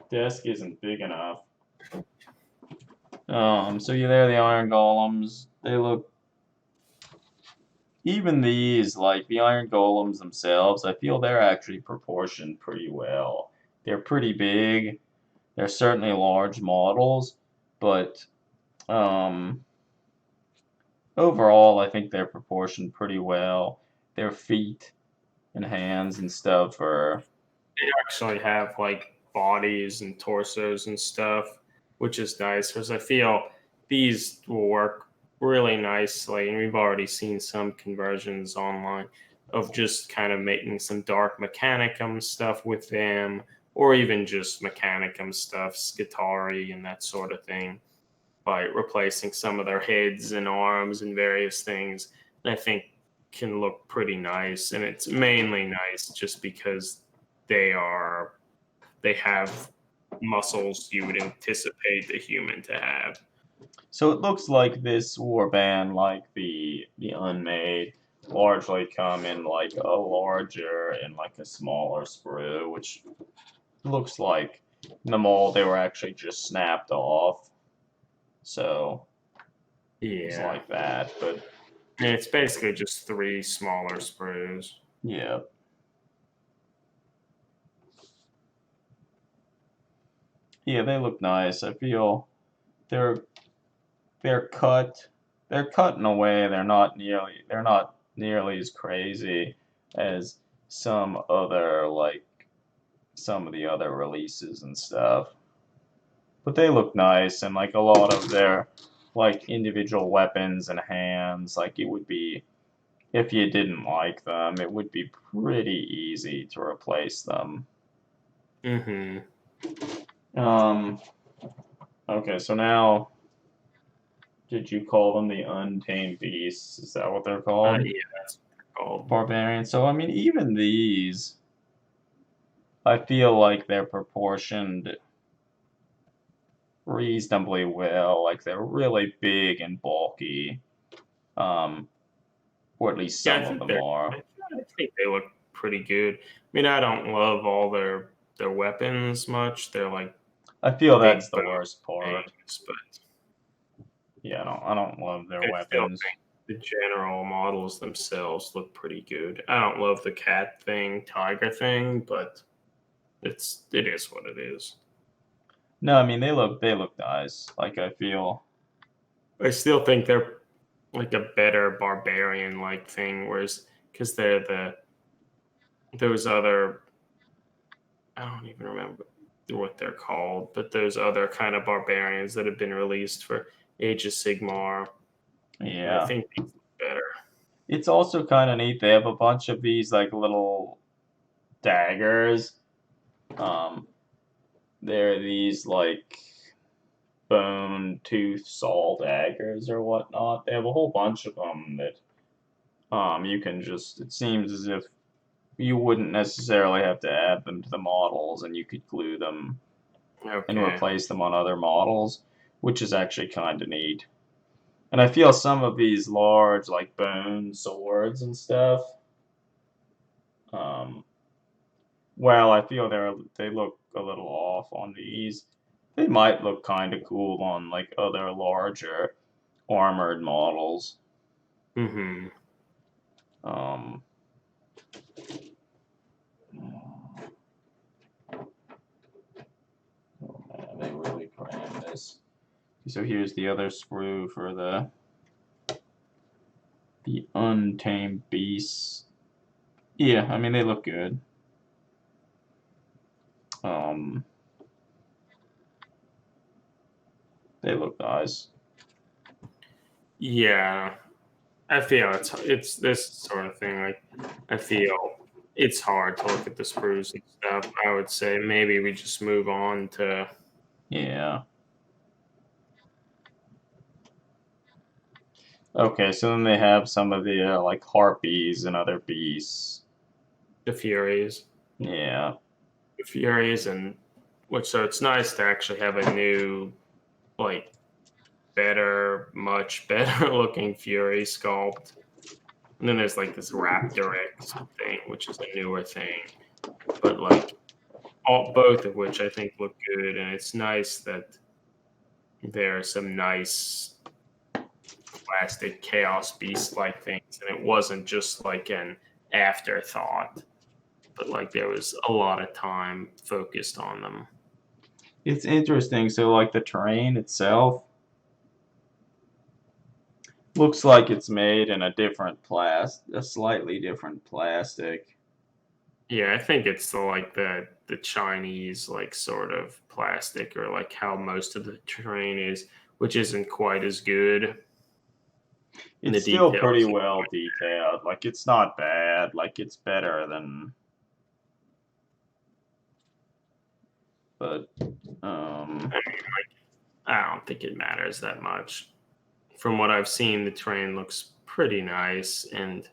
A: Desk isn't big enough. So yeah, there are the iron golems. They look. Even these, like the iron golems themselves, I feel they're actually proportioned pretty well. They're pretty big. They're certainly large models, but um, overall, I think they're proportioned pretty well. Their feet and hands and stuff are.
B: They actually have like bodies and torsos and stuff, which is nice because I feel these will work really nicely. And we've already seen some conversions online of just kind of making some dark mechanicum stuff with them, or even just mechanicum stuff, Skitarii and that sort of thing, by replacing some of their heads and arms and various things. And I think can look pretty nice. And it's mainly nice just because they are they have muscles you would anticipate the human to have.
A: So it looks like this warband, like the Unmade, largely come in like a larger and like a smaller sprue, which looks like in the mold they were actually just snapped off. So it's
B: Yeah.
A: like that, but
B: And it's basically just 3 smaller sprues.
A: yeah. Yeah, they look nice. I feel they're they're cut they're cut in a way they're not nearly as crazy as some of the other releases and stuff. But they look nice, and like a lot of their like individual weapons and hands, like it would be, if you didn't like them, it would be pretty easy to replace them.
B: Mm-hmm.
A: Um okay, so now did you call them the untamed beasts? Is that what they're called?
B: Yeah, that's what they're called.
A: Barbarian. So I mean even these I feel like they're proportioned reasonably well. Like they're really big and bulky. Um, or at least
B: Yeah, I
A: some of
B: think
A: them
B: they're.
A: are.
B: I think they look pretty good. I mean, I don't love all their weapons much. They're like
A: I feel that's
B: big
A: the
B: bone
A: worst part.
B: things, but
A: Yeah, I don't love their
B: I still
A: weapons.
B: think the general models themselves look pretty good. I don't love the cat thing, tiger thing, but it is what it is.
A: No, I mean they look nice. Like I feel
B: I still think they're like a better barbarian like thing, whereas because they're those other, I don't even remember what they're called, but those other kind of barbarians that have been released for Age of Sigmar, and I
A: yeah.
B: think these look better.
A: It's also kind of neat. They have a bunch of these like little daggers. Um, they're these like bone tooth saw daggers or whatnot. They have a whole bunch of them that you can just. It seems as if you wouldn't necessarily have to add them to the models, and you could glue them and
B: Okay.
A: replace them on other models, which is actually kind of neat. And I feel some of these large, like bone swords and stuff. Um, well, I feel they look a little off on these. They might look kind of cool on like other larger armored models.
B: Mm-hmm.
A: Um, oh man, they really crammed this. So here's the other sprue for the untamed beasts. Yeah, I mean they look good. Um, they look nice.
B: Yeah, I feel it's this sort of thing. Like, I feel it's hard to look at the sprues and stuff. I would say maybe we just move on to
A: Yeah. Okay, so then they have some of the like harpies and other beasts.
B: the Furies.
A: Yeah.
B: The Furies, and which so it's nice to actually have a new, like, better, much better looking Fury sculpt. And then there's like this Raptor X thing, which is a newer thing. But like both of which I think look good, and it's nice that there are some nice plastic chaos beast like things, and it wasn't just like an afterthought, but like there was a lot of time focused on them.
A: It's interesting. So like the terrain itself looks like it's made in a slightly different plastic.
B: Yeah, I think it's the Chinese like sort of plastic, or like how most of the terrain is, which isn't quite as good. And
A: It's
B: the
A: still
B: detail
A: pretty
B: isn't
A: well
B: quite.
A: detailed. Like it's not bad. Like it's better than but
B: I mean, I don't think it matters that much. From what I've seen, the terrain looks pretty nice, and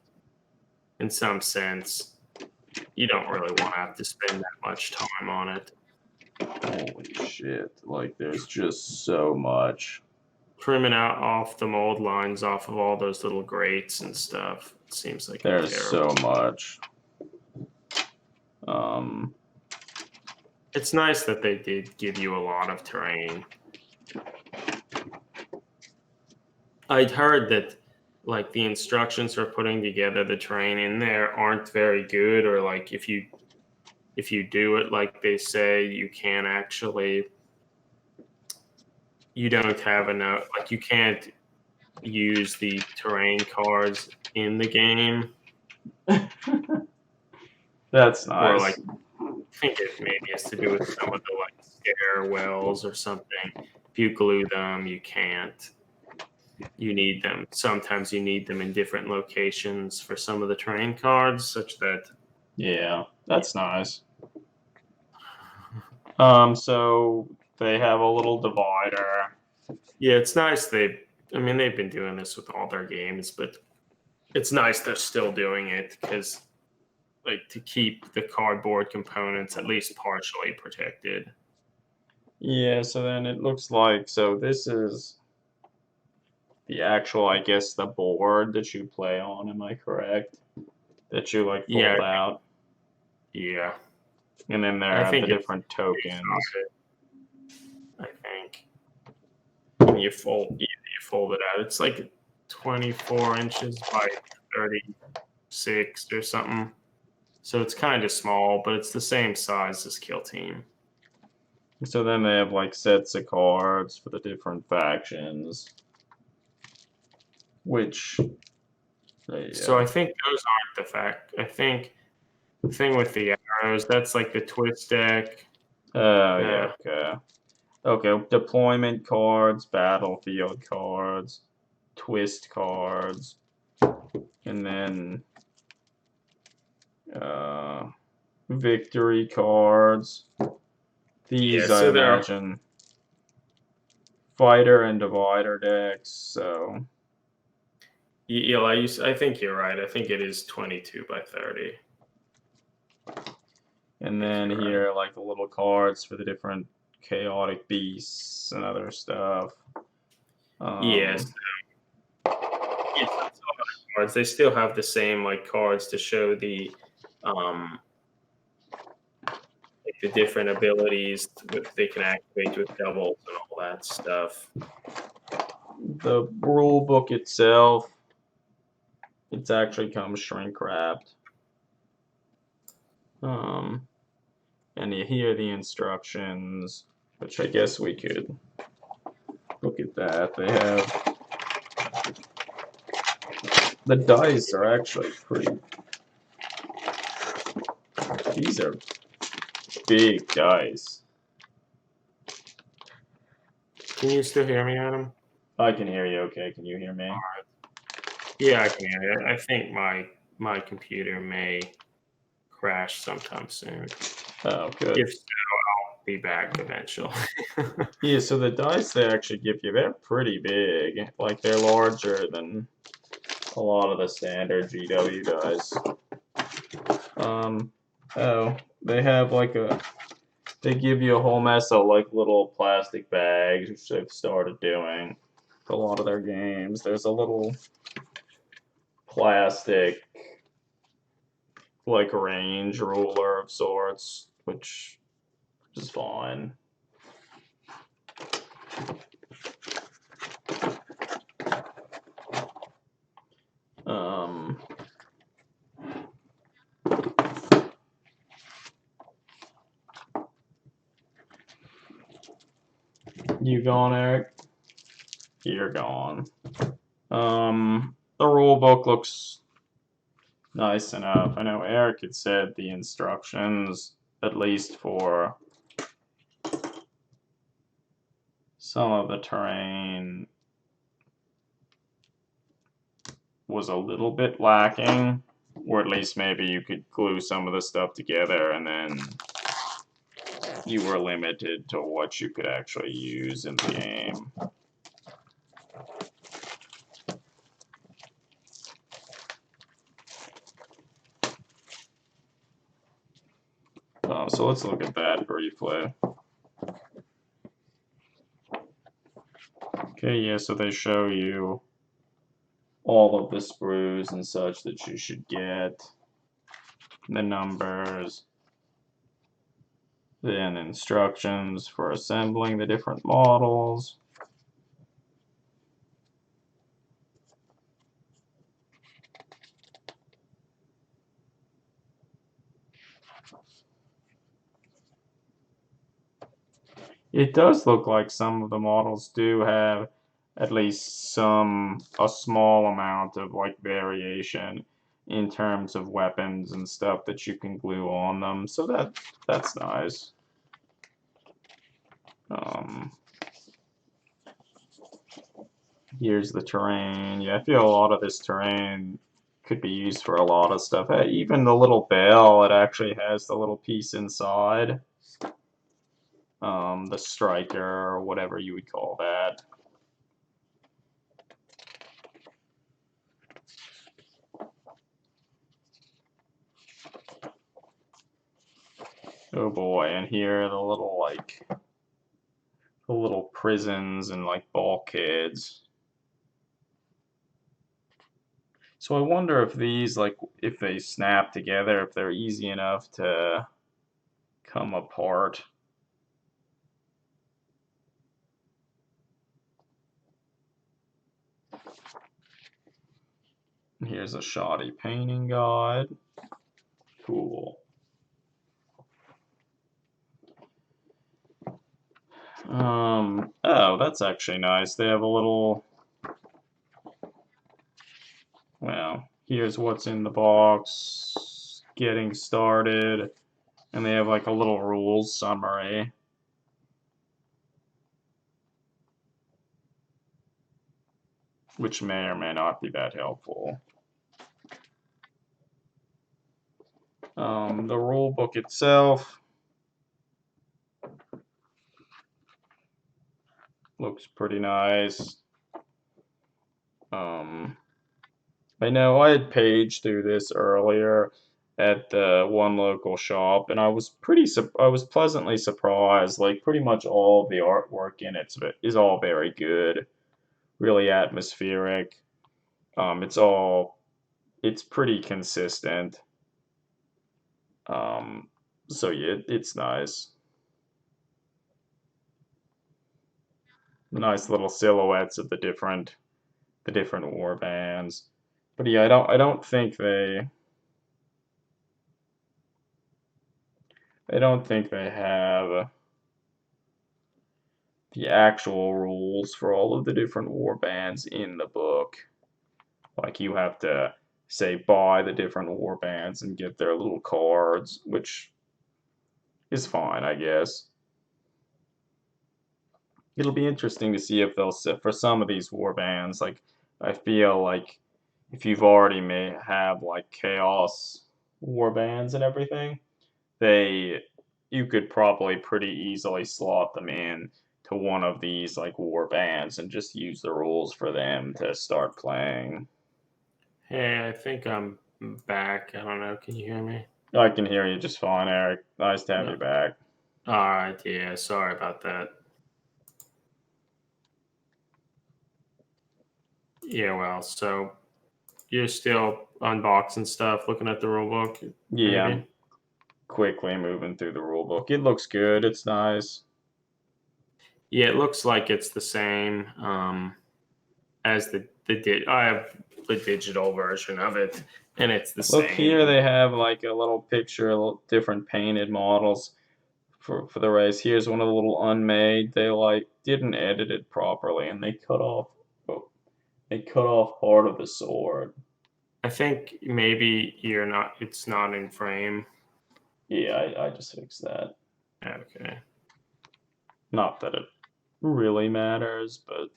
B: in some sense, you don't really want to have to spend that much time on it.
A: holy shit. Like there's just so much.
B: trimming out off the mold lines off of all those little grates and stuff. It seems like
A: There's
B: terrible.
A: so much.
B: It's nice that they did give you a lot of terrain. I'd heard that like the instructions for putting together the terrain in there aren't very good, or like if you do it like they say, you can't actually, you don't have enough, like you can't use the terrain cards in the game.
A: That's
B: Or
A: nice.
B: like I think it maybe has to do with some of the like stairwells or something. If you glue them, you can't. You need them. Sometimes you need them in different locations for some of the terrain cards, such that.
A: Yeah, that's nice. So they have a little divider.
B: Yeah, it's nice. I mean, they've been doing this with all their games, but it's nice they're still doing it because, like, to keep the cardboard components at least partially protected.
A: Yeah, so then it looks like, so this is the actual, I guess, the board that you play on, am I correct? That you like
B: Yeah,
A: fold out.
B: yeah.
A: And then there
B: I
A: are the
B: think it's
A: different tokens.
B: I think when you fold it out, it's like 24 inches by 36 or something. So it's kind of small, but it's the same size as Kill Team.
A: So then they have like sets of cards for the different factions. Which,
B: So I think those aren't the fact. I think the thing with the arrows, that's like the twist deck.
A: oh yeah, okay. Okay, deployment cards, battlefield cards, twist cards, and then victory cards. These, I
B: So there are,
A: imagine, fighter and divider decks. So
B: I think you're right. I think it is 22 by 30.
A: and then here, like the little cards for the different chaotic beasts and other stuff.
B: Yes. Yes, that's all other cards. They still have the same like cards to show the like the different abilities that they can activate with doubles and all that stuff.
A: The rule book itself, it's actually comes shrink wrapped. And you hear the instructions, which I guess we could look at that. They have the dice are actually pretty. These are big dice.
B: Can you still hear me, Adam?
A: I can hear you. Okay, can you hear me?
B: Yeah, I can hear you. I think my computer may crash sometime soon.
A: Oh, good.
B: If so, I'll be back eventually.
A: Yeah, so the dice they actually give you, they're pretty big. Like, they're larger than a lot of the standard GW dice. Oh, they have like they give you a whole mess of like little plastic bags, which they've started doing for a lot of their games. There's a little plastic, like range ruler of sorts, which is fine. You gone, Eric? You're gone. The rule book looks nice enough. I know Eric had said the instructions, at least for some of the terrain, was a little bit lacking, or at least maybe you could glue some of the stuff together and then you were limited to what you could actually use in the game. So let's look at that briefly. Okay, yeah, so they show you all of the sprues and such that you should get, the numbers, then instructions for assembling the different models. It does look like some of the models do have at least a small amount of like variation in terms of weapons and stuff that you can glue on them, so that's nice. Here's the terrain. Yeah, I feel a lot of this terrain could be used for a lot of stuff. Hey, even the little bell, it actually has the little piece inside. The striker, or whatever you would call that. Oh boy, and here are the little prisons and like bulkheads. So I wonder if these, like, if they snap together, if they're easy enough to come apart. Here's a shoddy painting guide. Cool. Oh, that's actually nice. They have a little, well, here's what's in the box, getting started, and they have like a little rules summary. Which may or may not be that helpful. The rule book itself looks pretty nice. I know I had paged through this earlier at the one local shop, and I was pleasantly surprised. Like pretty much all of the artwork in it is all very good, really atmospheric. It's pretty consistent. So yeah, it's nice. Nice little silhouettes of the different war bands. But yeah, I don't think they have the actual rules for all of the different war bands in the book. Like you have to say buy the different war bands and get their little cards, which is fine, I guess. It'll be interesting to see if they'll sit for some of these war bands. Like I feel like if you've already may have like chaos war bands and everything, they you could probably pretty easily slot them in to one of these like war bands and just use the rules for them to start playing.
B: Hey, I think I'm back. I don't know. Can you hear me?
A: I can hear you just fine, Eric. Nice to have
B: No.
A: you back.
B: All right. Yeah. Sorry about that. Yeah. Well, so you're still unboxing stuff, looking at the rule book,
A: Yeah,
B: maybe?
A: I'm quickly moving through the rule book. It looks good. It's nice.
B: Yeah. It looks like it's the same as I have the digital version of it, and it's the
A: Look here,
B: same.
A: they have like a little picture, different painted models for the race. Here's one of the little unmade. They like didn't edit it properly, and they cut off part of the sword.
B: I think maybe you're not. It's not in frame.
A: Yeah, I just fixed that.
B: Okay.
A: Not that it really matters, but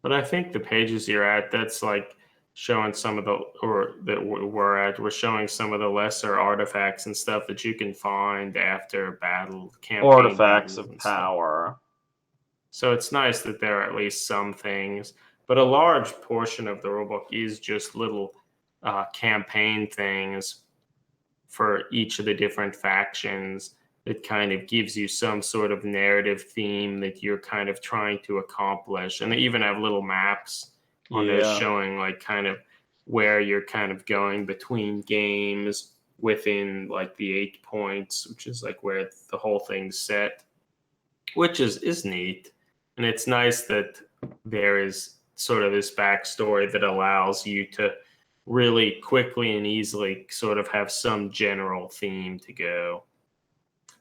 B: But I think the pages you're at, that's like showing some of the, or that we're at, we're showing some of the lesser artifacts and stuff that you can find after campaign
A: artifacts
B: battles
A: of
B: and stuff.
A: power.
B: So it's nice that there are at least some things, but a large portion of the rulebook is just little campaign things for each of the different factions that kind of gives you some sort of narrative theme that you're kind of trying to accomplish. And they even have little maps on those
A: Yeah.
B: showing like kind of where you're kind of going between games within like the 8 points, which is like where the whole thing's set, which is neat. And it's nice that there is sort of this backstory that allows you to really quickly and easily sort of have some general theme to go.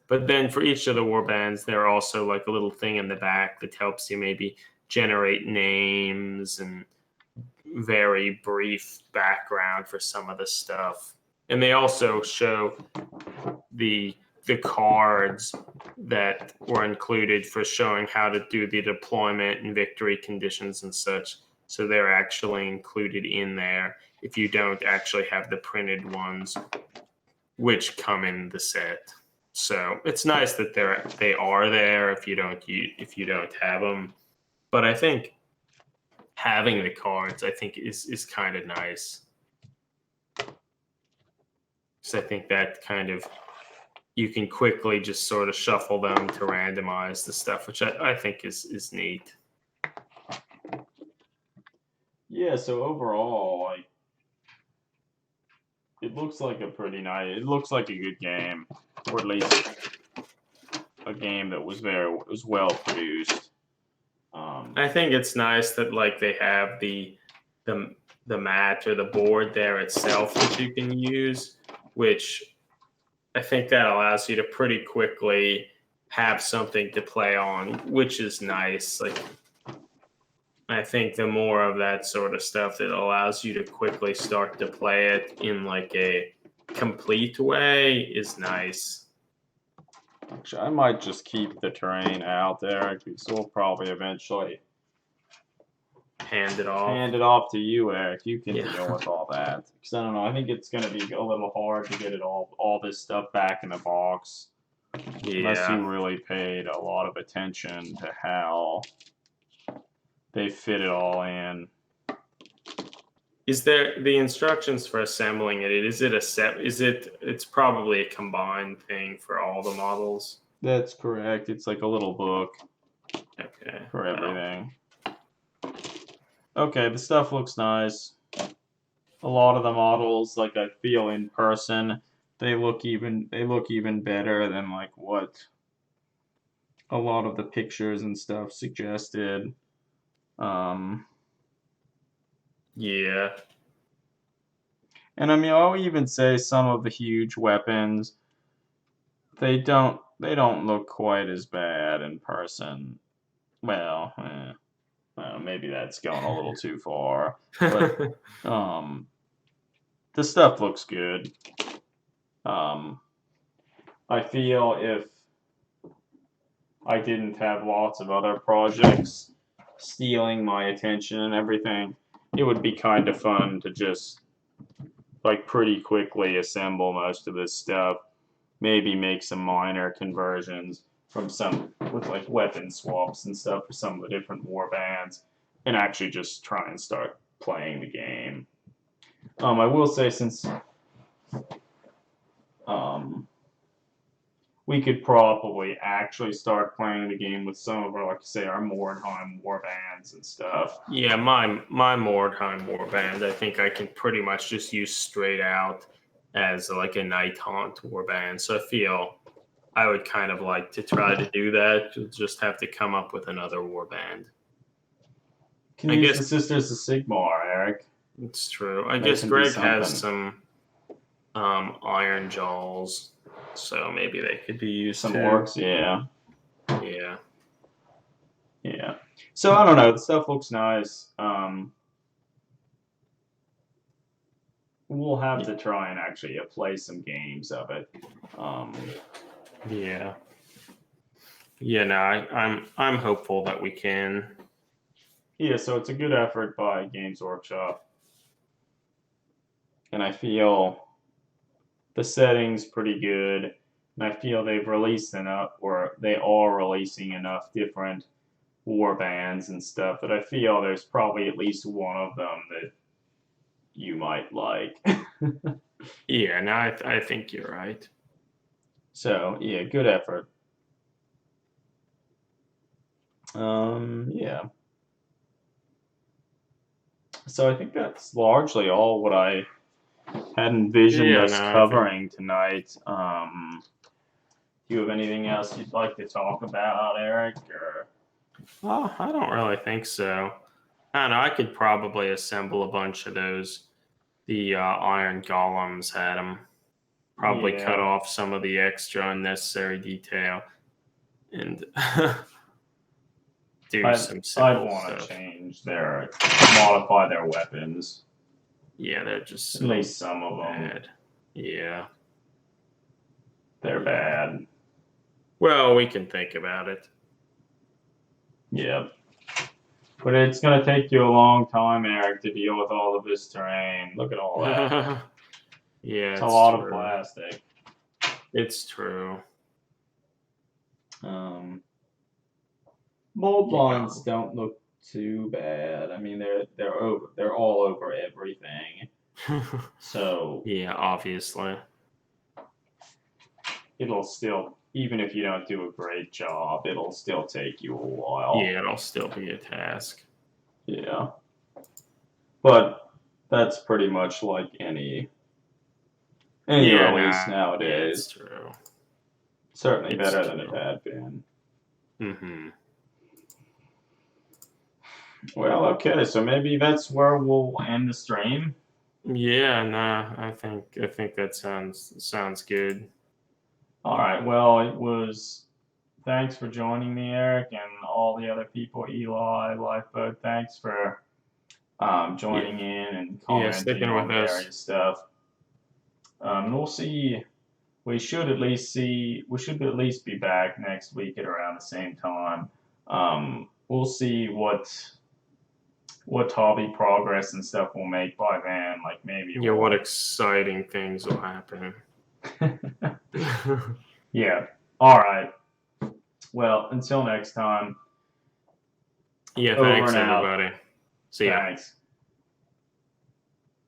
B: But then for each of the war bands, there are also like a little thing in the back that helps you maybe generate names and very brief background for some of the stuff. And they also show the cards that were included for showing how to do the deployment and victory conditions and such. So they're actually included in there if you don't actually have the printed ones, which come in the set. So it's nice that they are there if you don't have them. But I think having the cards, I think, is kind of nice. So I think that kind of you can quickly just sort of shuffle them to randomize the stuff, which I think is neat.
A: Yeah, so overall, like, it looks like a it looks like a good game, or at least a game that was well produced.
B: I think it's nice that like they have the mat or the board there itself that you can use, which I think that allows you to pretty quickly have something to play on, which is nice. Like, I think the more of that sort of stuff that allows you to quickly start to play it in like a complete way is nice.
A: Actually, I might just keep the terrain out there because we'll probably eventually
B: Hand it off.
A: hand it off to you, Eric. You can
B: Yeah.
A: deal with all that. Because I don't know, I think it's going to be a little hard to get it all this stuff back in the box. Unless you really paid a lot of attention to how they fit it all in.
B: Is there the instructions for assembling it? Is it a set? It's probably a combined thing for all the models.
A: That's correct. It's like a little book
B: Okay.
A: for everything. Okay, the stuff looks nice. A lot of the models, like, I feel in person, they look even better than like what a lot of the pictures and stuff suggested.
B: Yeah.
A: And I mean, I'll even say some of the huge weapons, they don't look quite as bad in person. Well, maybe that's going a little too far. But the stuff looks good. I feel if I didn't have lots of other projects stealing my attention and everything, it would be kind of fun to just like pretty quickly assemble most of this stuff. Maybe make some minor conversions from some with like weapon swaps and stuff for some of the different war bands, and actually just try and start playing the game. I will say, since we could probably actually start playing the game with some of our, like, say, our Mordheim war bands and stuff.
B: Yeah, my Mordheim warband, I think I can pretty much just use straight out as like a Night Haunt warband. So I feel I would kind of like to try to do that. You'll just have to come up with another warband.
A: Can you use the Sisters of Sigmar, Eric?
B: It's true. I guess Greg has some iron jaws, so maybe they could be used.
A: Some orcs,
B: yeah.
A: So I don't know. The stuff looks nice. We'll have to try and actually play some games of it.
B: Yeah. No, I'm hopeful that we can.
A: Yeah, so it's a good effort by Games Workshop. And I feel the setting's pretty good. And I feel they've released enough, or they are releasing enough different war bands and stuff that I feel there's probably at least one of them that you might like.
B: Yeah, no, I think you're right.
A: So yeah, good effort. Yeah. So I think that's largely all what I had envisioned
B: Yeah,
A: us
B: no, I think.
A: covering tonight. Do you have anything else you'd like to talk about, Eric? Or
B: Well, I don't really think so. I don't know. I could probably assemble a bunch of those. The iron golems had them. Probably cut
A: yeah,
B: off some of the extra unnecessary detail and do some
A: I'd
B: simple
A: want to
B: stuff.
A: change their modify their weapons.
B: Yeah, they're just
A: At
B: so
A: least some of them,
B: bad. Yeah,
A: they're
B: yeah.
A: bad.
B: Well, we can think about it.
A: Yeah, but it's gonna take you a long time, Eric, to deal with all of this terrain. Look at all that.
B: Yeah,
A: It's a
B: it's
A: lot of
B: true.
A: plastic.
B: It's true.
A: Um, mold
B: Yeah.
A: lines don't look too bad. I mean, they're all over everything. So
B: Yeah, obviously.
A: it'll still, even if you don't do a great job, it'll still take you a while.
B: Yeah, it'll still be a task.
A: Yeah, but that's pretty much like any
B: Yeah,
A: release
B: nah, yeah, it's
A: nowadays.
B: true.
A: Certainly
B: It's
A: better than it
B: true.
A: had been.
B: Hmm.
A: Well, okay, so maybe that's where we'll end the stream.
B: Yeah, nah, I think that sounds good.
A: All right. Well, it was. Thanks for joining me, Eric, and all the other people. Eli, Lifeboat. Thanks for
B: Yeah,
A: joining in and
B: yeah,
A: commenting
B: sticking with
A: on
B: us.
A: various stuff. We'll see. We should at least be back next week at around the same time. We'll see what hobby progress and stuff we'll make by then. Like maybe
B: Yeah, what
A: we'll.
B: exciting things will happen.
A: Yeah. All right. Well, until next time.
B: Yeah,
A: Over
B: thanks
A: and out.
B: everybody. See ya.
A: Thanks.